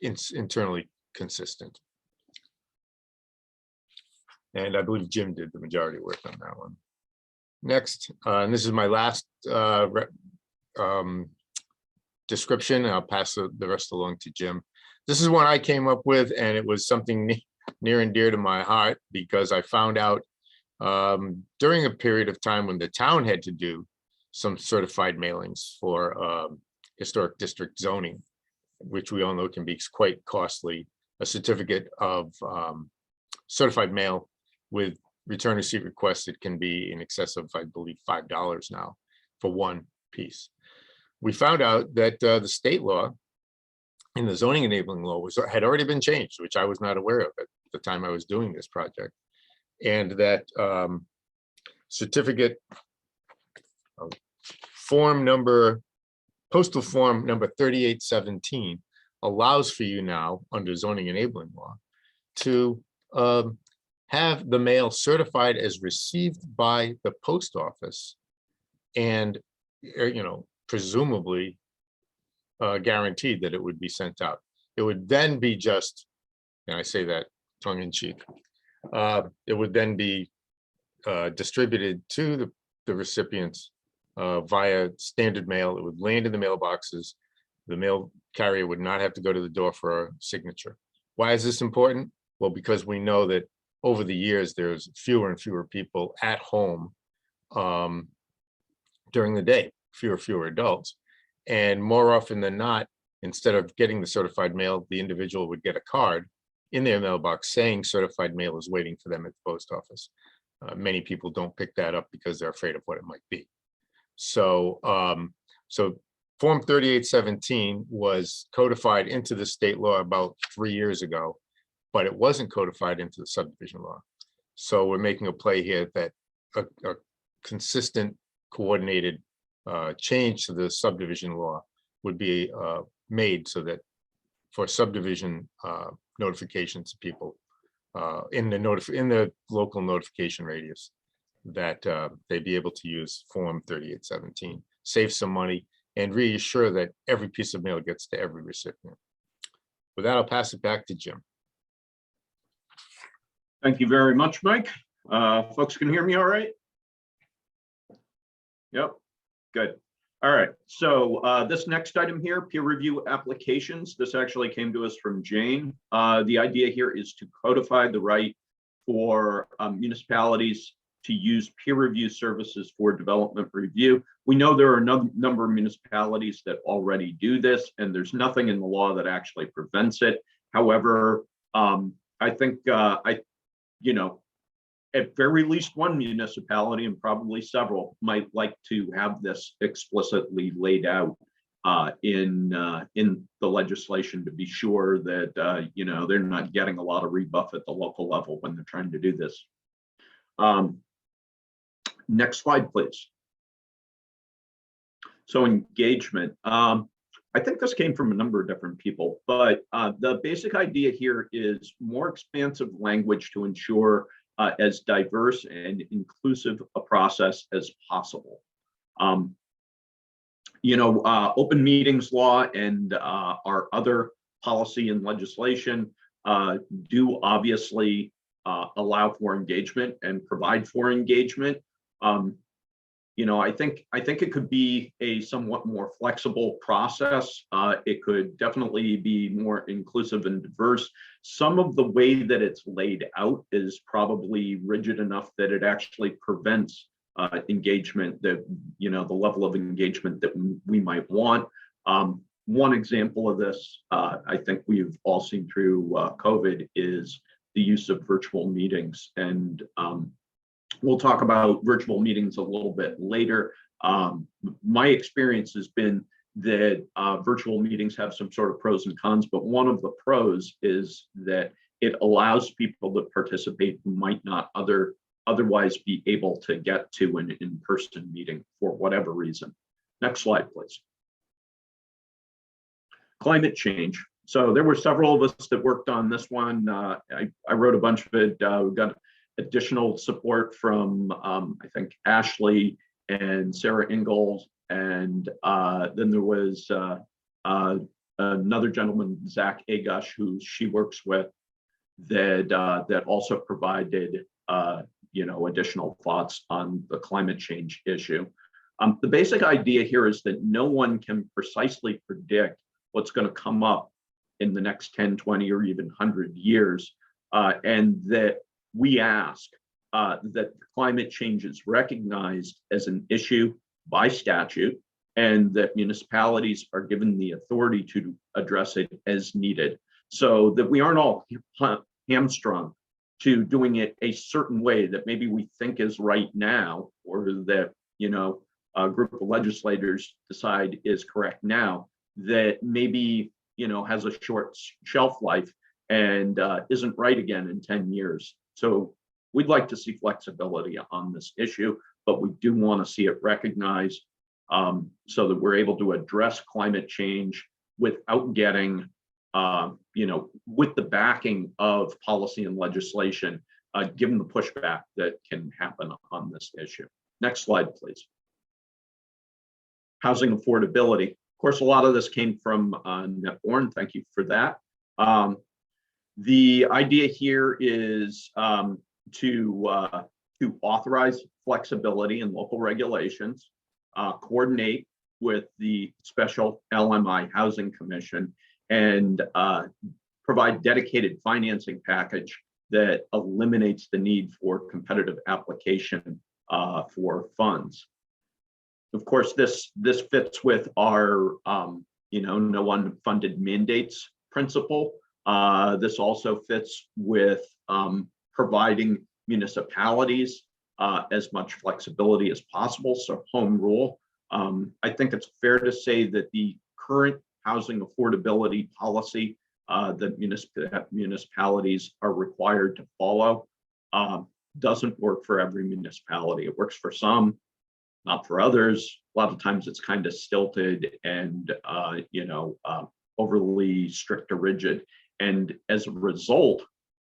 internally consistent. And I believe Jim did the majority work on that one. Next, and this is my last description. I'll pass the rest along to Jim. This is one I came up with, and it was something near and dear to my heart because I found out during a period of time when the town had to do some certified mailings for historic district zoning, which we all know can be quite costly. A certificate of certified mail with return receipt requests, it can be in excess of, I believe, $5 now for one piece. We found out that the state law and the zoning enabling law had already been changed, which I was not aware of at the time I was doing this project. And that certificate postal form number 3817 allows for you now under zoning enabling law to have the mail certified as received by the post office and, presumably guaranteed that it would be sent out. It would then be just, and I say that tongue in cheek, it would then be distributed to the recipients via standard mail. It would land in the mailboxes. The mail carrier would not have to go to the door for a signature. Why is this important? Well, because we know that over the years, there's fewer and fewer people at home during the day, fewer adults. And more often than not, instead of getting the certified mail, the individual would get a card in their mailbox saying certified mail is waiting for them at the post office. Many people don't pick that up because they're afraid of what it might be. So, Form 3817 was codified into the state law about 3 years ago, but it wasn't codified into the subdivision law. So we're making a play here that a consistent, coordinated change to the subdivision law would be made so that for subdivision notifications to people in the local notification radius, that they'd be able to use Form 3817, save some money, and reassure that every piece of mail gets to every recipient. With that, I'll pass it back to Jim. Thank you very much, Mike. Folks can hear me all right? Yep, good. All right, so this next item here, peer review applications. This actually came to us from Jane. The idea here is to codify the right for municipalities to use peer review services for development review. We know there are a number of municipalities that already do this, and there's nothing in the law that actually prevents it. However, I think at very least one municipality, and probably several, might like to have this explicitly laid out in the legislation to be sure that they're not getting a lot of rebuff at the local level when they're trying to do this. Next slide, please. So engagement. I think this came from a number of different people, but the basic idea here is more expansive language to ensure as diverse and inclusive a process as possible. Open meetings law and our other policy and legislation do obviously allow for engagement and provide for engagement. I think it could be a somewhat more flexible process. It could definitely be more inclusive and diverse. Some of the way that it's laid out is probably rigid enough that it actually prevents engagement, the level of engagement that we might want. One example of this, I think we've all seen through COVID, is the use of virtual meetings. And we'll talk about virtual meetings a little bit later. My experience has been that virtual meetings have some sort of pros and cons, but one of the pros is that it allows people to participate who might not otherwise be able to get to an in-person meeting for whatever reason. Next slide, please. Climate change. So there were several of us that worked on this one. I wrote a bunch of it. We got additional support from, I think, Ashley and Sarah Ingalls. And then there was another gentleman, Zach Agush, who she works with, that also provided additional thoughts on the climate change issue. The basic idea here is that no one can precisely predict what's going to come up in the next 10, 20, or even 100 years, and that we ask that climate change is recognized as an issue by statute, and that municipalities are given the authority to address it as needed, so that we aren't all hamstrung to doing it a certain way that maybe we think is right now, or that, you know, a group of legislators decide is correct now, that maybe, you know, has a short shelf life and isn't right again in 10 years. So we'd like to see flexibility on this issue, but we do want to see it recognized, so that we're able to address climate change without getting, you know, with the backing of policy and legislation, given the pushback that can happen on this issue. Next slide, please. Housing affordability. Of course, a lot of this came from NetBorn. Thank you for that. The idea here is to authorize flexibility in local regulations, coordinate with the special LMI Housing Commission, and provide dedicated financing package that eliminates the need for competitive application for funds. Of course, this fits with our you know, no unfunded mandates principle. This also fits with providing municipalities as much flexibility as possible, so home rule. I think it's fair to say that the current housing affordability policy that municipalities are required to follow doesn't work for every municipality. It works for some, not for others. A lot of times it's kind of stilted and you know, overly strict or rigid. And as a result,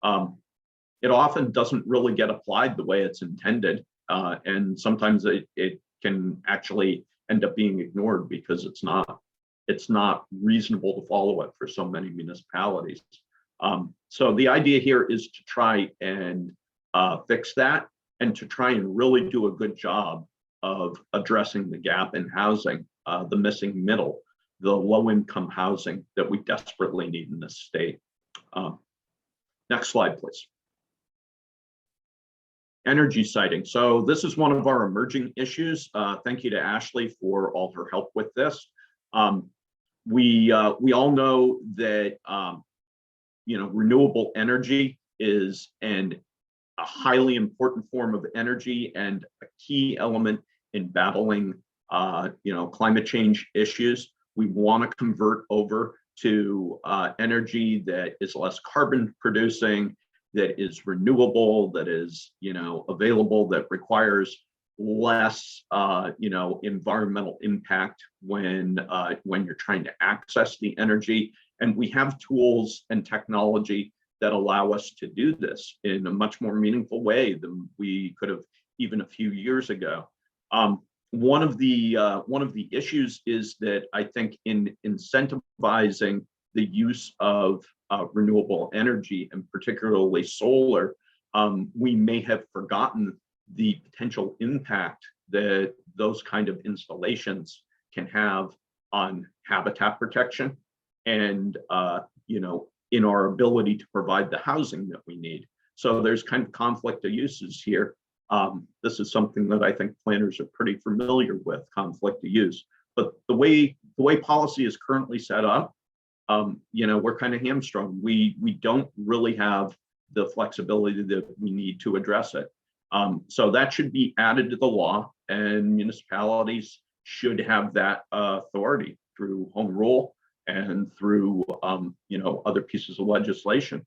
it often doesn't really get applied the way it's intended. And sometimes it can actually end up being ignored because it's not reasonable to follow it for so many municipalities. So the idea here is to try and fix that, and to try and really do a good job of addressing the gap in housing, the missing middle, the low-income housing that we desperately need in this state. Next slide, please. Energy siting. So this is one of our emerging issues. Thank you to Ashley for all her help with this. We all know that you know, renewable energy is a highly important form of energy and a key element in battling you know, climate change issues. We want to convert over to energy that is less carbon producing, that is renewable, that is, you know, available, that requires less you know, environmental impact when you're trying to access the energy. And we have tools and technology that allow us to do this in a much more meaningful way than we could have even a few years ago. One of the issues is that I think in incentivizing the use of renewable energy, and particularly solar, we may have forgotten the potential impact that those kind of installations can have on habitat protection and you know, in our ability to provide the housing that we need. So there's kind of conflict of uses here. This is something that I think planners are pretty familiar with, conflict of use. But the way policy is currently set up, you know, we're kind of hamstrung. We don't really have the flexibility that we need to address it. So that should be added to the law, and municipalities should have that authority through home rule and through you know, other pieces of legislation.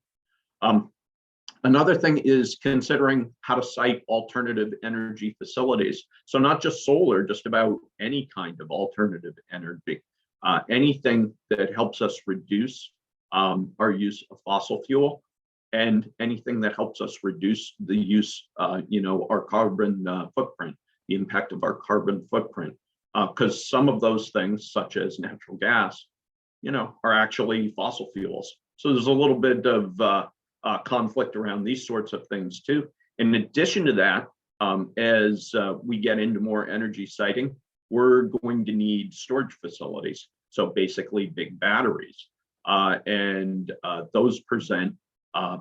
Another thing is considering how to site alternative energy facilities. So not just solar, just about any kind of alternative energy. Anything that helps us reduce our use of fossil fuel, and anything that helps us reduce the use, you know, our carbon footprint, the impact of our carbon footprint. Because some of those things, such as natural gas, you know, are actually fossil fuels. So there's a little bit of conflict around these sorts of things too. In addition to that, as we get into more energy siting, we're going to need storage facilities. So basically big batteries, and those present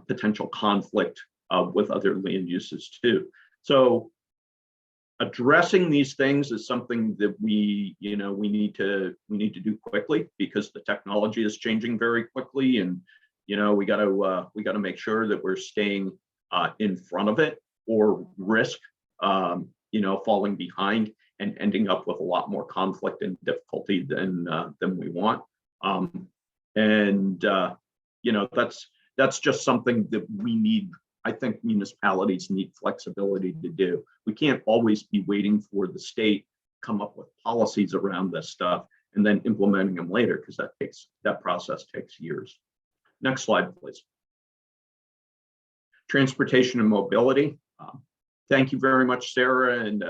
potential conflict with other land uses too. So Addressing these things is something that we need to do quickly, because the technology is changing very quickly, and we got to make sure that we're staying in front of it, or risk falling behind and ending up with a lot more conflict and difficulty than we want. That's just something that we need. I think municipalities need flexibility to do. We can't always be waiting for the state come up with policies around this stuff and then implementing them later, because that process takes years. Next slide, please. Transportation and mobility. Thank you very much, Sarah, and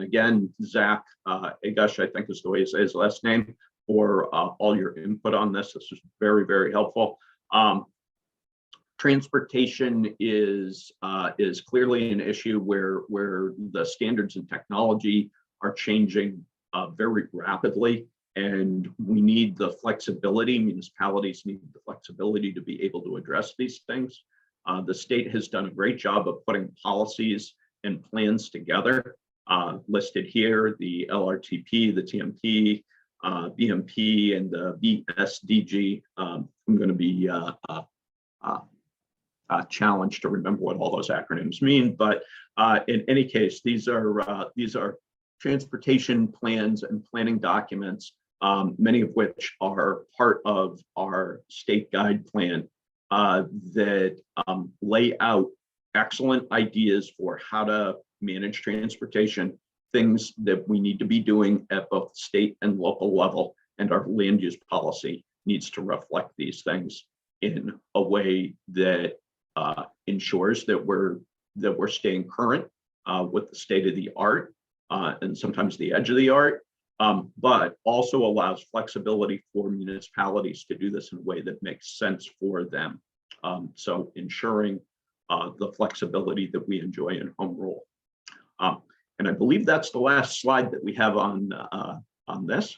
again, Zach Agash, I think is the way you say his last name, for all your input on this. This is very, very helpful. Transportation is clearly an issue where the standards and technology are changing very rapidly, and we need the flexibility. Municipalities need the flexibility to be able to address these things. The state has done a great job of putting policies and plans together, listed here: the LRTP, the TMP, BMP, and the BSDG. I'm going to be challenged to remember what all those acronyms mean, but in any case, these are transportation plans and planning documents, many of which are part of our state guide plan, that lay out excellent ideas for how to manage transportation, things that we need to be doing at both state and local level, and our land use policy needs to reflect these things in a way that ensures that we're staying current with the state of the art, and sometimes the edge of the art, but also allows flexibility for municipalities to do this in a way that makes sense for them. So ensuring the flexibility that we enjoy in home rule. And I believe that's the last slide that we have on this.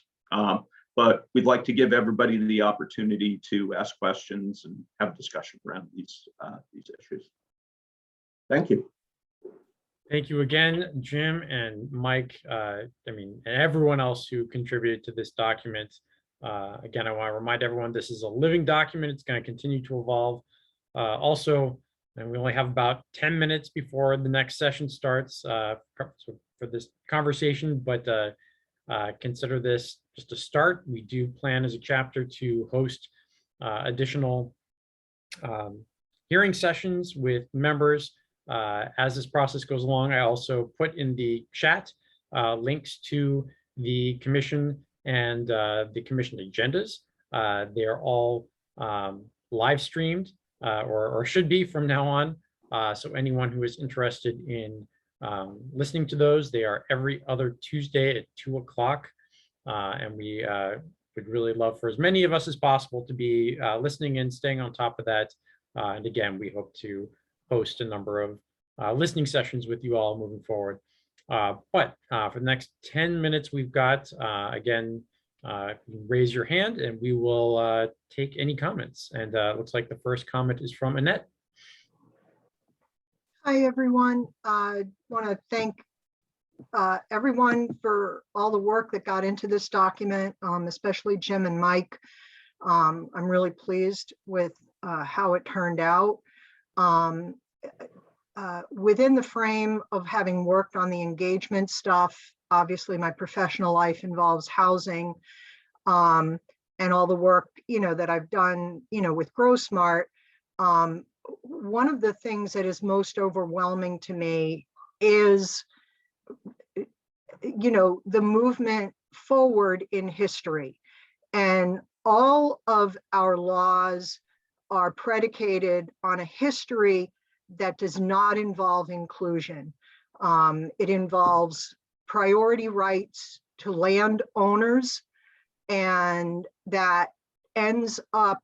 But we'd like to give everybody the opportunity to ask questions and have discussion around these issues. Thank you. Thank you again, Jim and Mike, and everyone else who contributed to this document. Again, I want to remind everyone this is a living document. It's going to continue to evolve. Also, and we only have about 10 minutes before the next session starts for this conversation, but consider this just a start. We do plan as a chapter to host additional hearing sessions with members as this process goes along. I also put in the chat links to the commission and the commission agendas. They are all live streamed or should be from now on. So anyone who is interested in listening to those, they are every other Tuesday at 2 o'clock. And we would really love for as many of us as possible to be listening and staying on top of that. And again, we hope to host a number of listening sessions with you all moving forward. But for the next 10 minutes, we've got, again, raise your hand and we will take any comments. And it looks like the first comment is from Annette. Hi, everyone. I want to thank everyone for all the work that got into this document, especially Jim and Mike. I'm really pleased with how it turned out. Within the frame of having worked on the engagement stuff, obviously my professional life involves housing, and all the work, that I've done, with GrowSmart. One of the things that is most overwhelming to me is, the movement forward in history, and all of our laws are predicated on a history that does not involve inclusion. It involves priority rights to landowners, and that ends up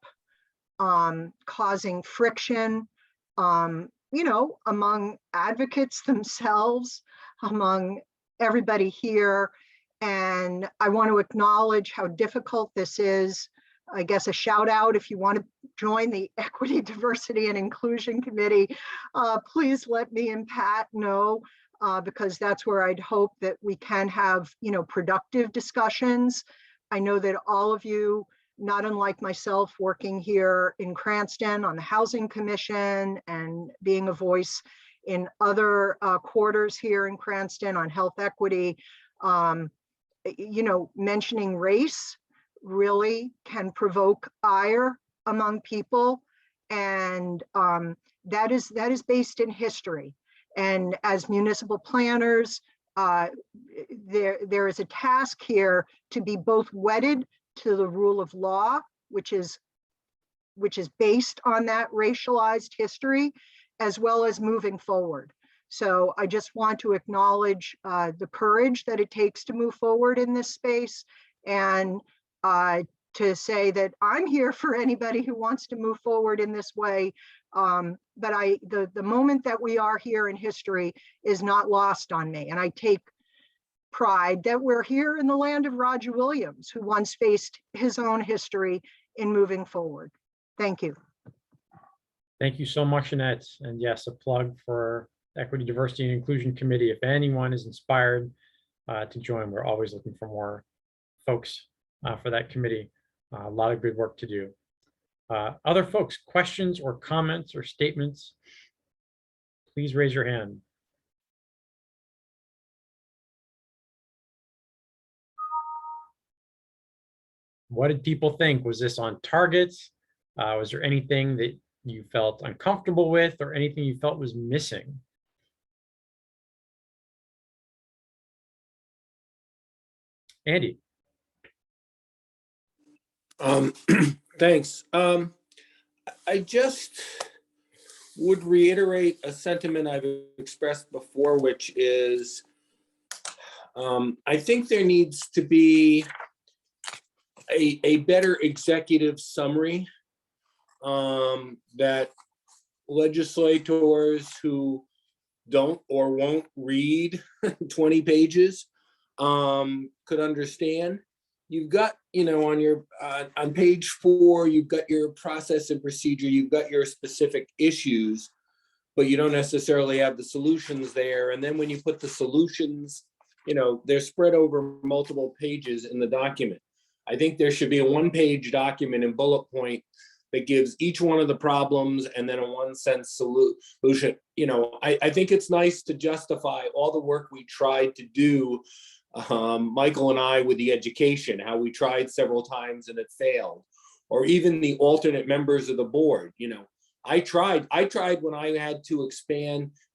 causing friction, among advocates themselves, among everybody here. And I want to acknowledge how difficult this is. I guess a shout out, if you want to join the Equity, Diversity, and Inclusion Committee, please let me and Pat know. because that's where I'd hope that we can have, productive discussions. I know that all of you, not unlike myself, working here in Cranston on the Housing Commission and being a voice in other quarters here in Cranston on health equity, mentioning race really can provoke ire among people. And that is based in history. And as municipal planners, there is a task here to be both wedded to the rule of law, which is based on that racialized history, as well as moving forward. So I just want to acknowledge the courage that it takes to move forward in this space, and to say that I'm here for anybody who wants to move forward in this way. But the moment that we are here in history is not lost on me. And I take pride that we're here in the land of Roger Williams, who once faced his own history in moving forward. Thank you. Thank you so much, Annette. And yes, a plug for Equity, Diversity, and Inclusion Committee. If anyone is inspired to join, we're always looking for more folks for that committee. A lot of good work to do. Other folks, questions or comments or statements? Please raise your hand. What did people think? Was this on target? Was there anything that you felt uncomfortable with, or anything you felt was missing? Andy. Thanks. I just would reiterate a sentiment I've expressed before, which is I think there needs to be a better executive summary that legislators who don't or won't read 20 pages could understand. You've got, on your on page 4, you've got your process and procedure, you've got your specific issues, but you don't necessarily have the solutions there. And then when you put the solutions, they're spread over multiple pages in the document. I think there should be a 1-page document in bullet point that gives each one of the problems and then a 1-sentence solution. I think it's nice to justify all the work we tried to do, Michael and I, with the education, how we tried several times and it failed, or even the alternate members of the board. I tried when I had to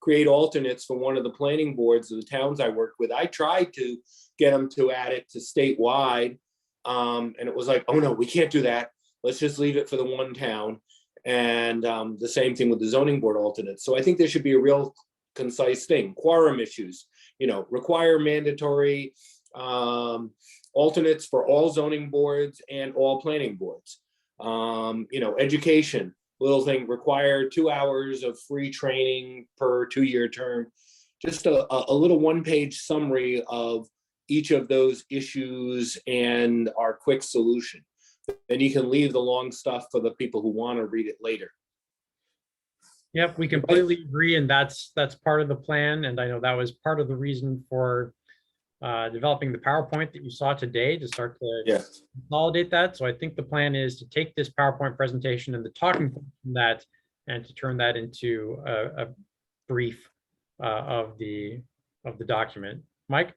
create alternates for one of the planning boards of the towns I worked with. I tried to get them to add it to statewide. And it was like, oh no, we can't do that. Let's just leave it for the one town. And the same thing with the zoning board alternates. So I think there should be a real concise thing. Quorum issues, require mandatory alternates for all zoning boards and all planning boards. Education, little thing, require 2 hours of free training per 2-year term. Just a little 1-page summary of each of those issues and our quick solution. Then you can leave the long stuff for the people who want to read it later. Yep, we completely agree, and that's part of the plan. And I know that was part of the reason for developing the PowerPoint that you saw today, to start to consolidate that. So I think the plan is to take this PowerPoint presentation and the talking point from that, and to turn that into a brief of the document. Mike?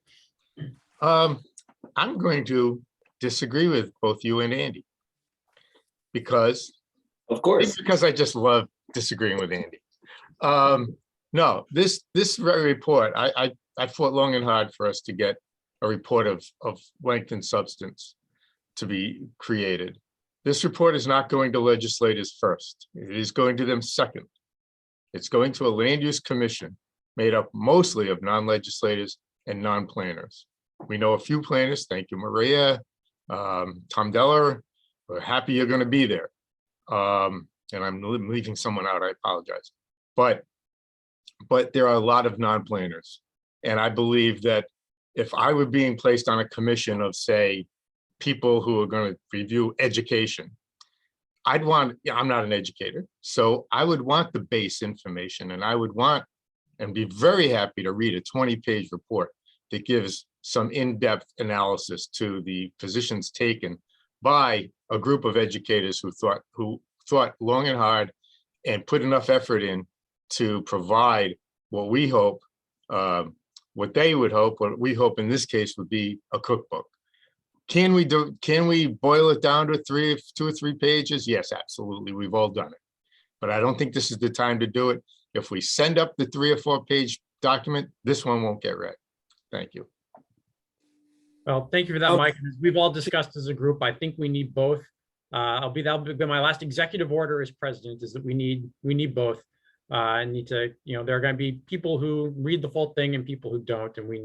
I'm going to disagree with both you and Andy, because Of course. because I just love disagreeing with Andy. No, this very report, I fought long and hard for us to get a report of length and substance to be created. This report is not going to legislators first. It is going to them second. It's going to a land use commission made up mostly of non-legislators and non-planners. We know a few planners. Thank you, Maria, Tom Deller. We're happy you're going to be there. And I'm leaving someone out, I apologize. But there are a lot of non-planners. And I believe that if I were being placed on a commission of, say, people who are going to review education, I'm not an educator, so I would want the base information, and I would want and be very happy to read a 20-page report that gives some in-depth analysis to the positions taken by a group of educators who thought long and hard and put enough effort in to provide what we hope, what they would hope, what we hope in this case would be a cookbook. Can we boil it down to 2 or 3 pages? Yes, absolutely. We've all done it. But I don't think this is the time to do it. If we send up the 3 or 4 page document, this one won't get read. Thank you. Well, thank you for that, Mike. As we've all discussed as a group, I think we need both. That'll be my last executive order as president, is that we need both. And need to, there are going to be people who read the full thing and people who don't, and we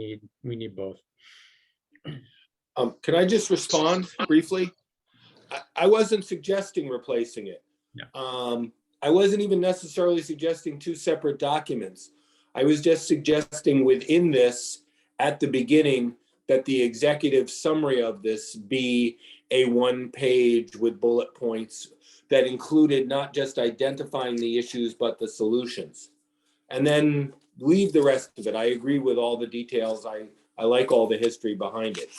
need both. Can I just respond briefly? I wasn't suggesting replacing it. Yeah. I wasn't even necessarily suggesting 2 separate documents. I was just suggesting within this, at the beginning, that the executive summary of this be a 1-page with bullet points that included not just identifying the issues, but the solutions. And then leave the rest of it. I agree with all the details. I like all the history behind it.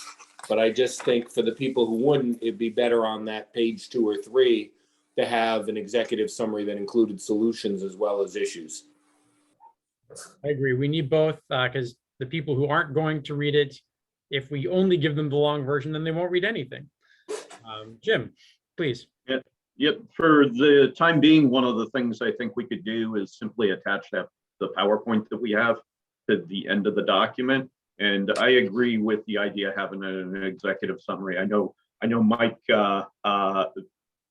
But I just think for the people who wouldn't, it'd be better on that page 2 or 3 to have an executive summary that included solutions as well as issues. I agree. We need both because the people who aren't going to read it, if we only give them the long version, then they won't read anything. Jim, please. Yep. For the time being, one of the things I think we could do is simply attach the PowerPoint that we have to the end of the document. And I agree with the idea of having an executive summary. I know Mike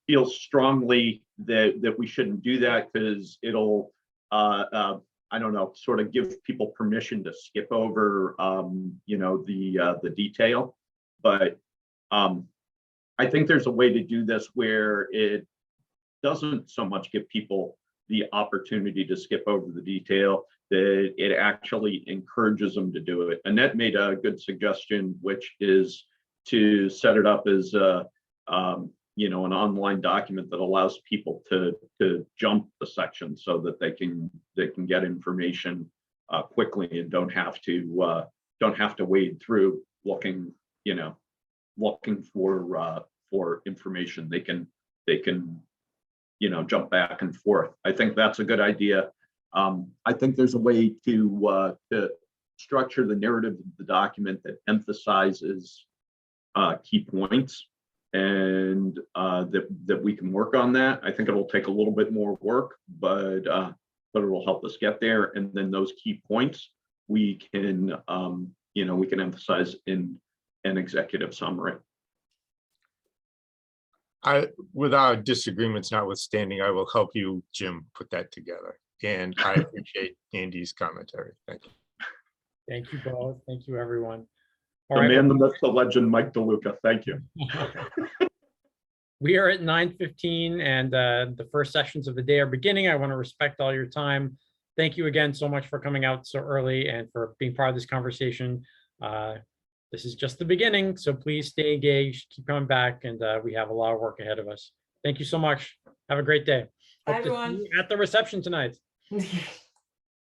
feels strongly that we shouldn't do that because it'll, I don't know, sort of give people permission to skip over, the detail. But I think there's a way to do this where it doesn't so much give people the opportunity to skip over the detail, that it actually encourages them to do it. Annette made a good suggestion, which is to set it up as an online document that allows people to jump the section so that they can get information quickly and don't have to wade through looking for information. They can jump back and forth. I think that's a good idea. I think there's a way to structure the narrative of the document that emphasizes key points, and that we can work on that. I think it'll take a little bit more work, but it will help us get there. And then those key points we can emphasize in an executive summary. Without disagreements notwithstanding, I will help you, Jim, put that together. And I appreciate Andy's commentary. Thank you. Thank you both. Thank you, everyone. The man, the myth, the legend, Mike DeLuca. Thank you. We are at 9:15 and the first sessions of the day are beginning. I want to respect all your time. Thank you again so much for coming out so early and for being part of this conversation. This is just the beginning, so please stay engaged, keep coming back, and we have a lot of work ahead of us. Thank you so much. Have a great day. Bye, Hope to see everyone. you at the reception tonight.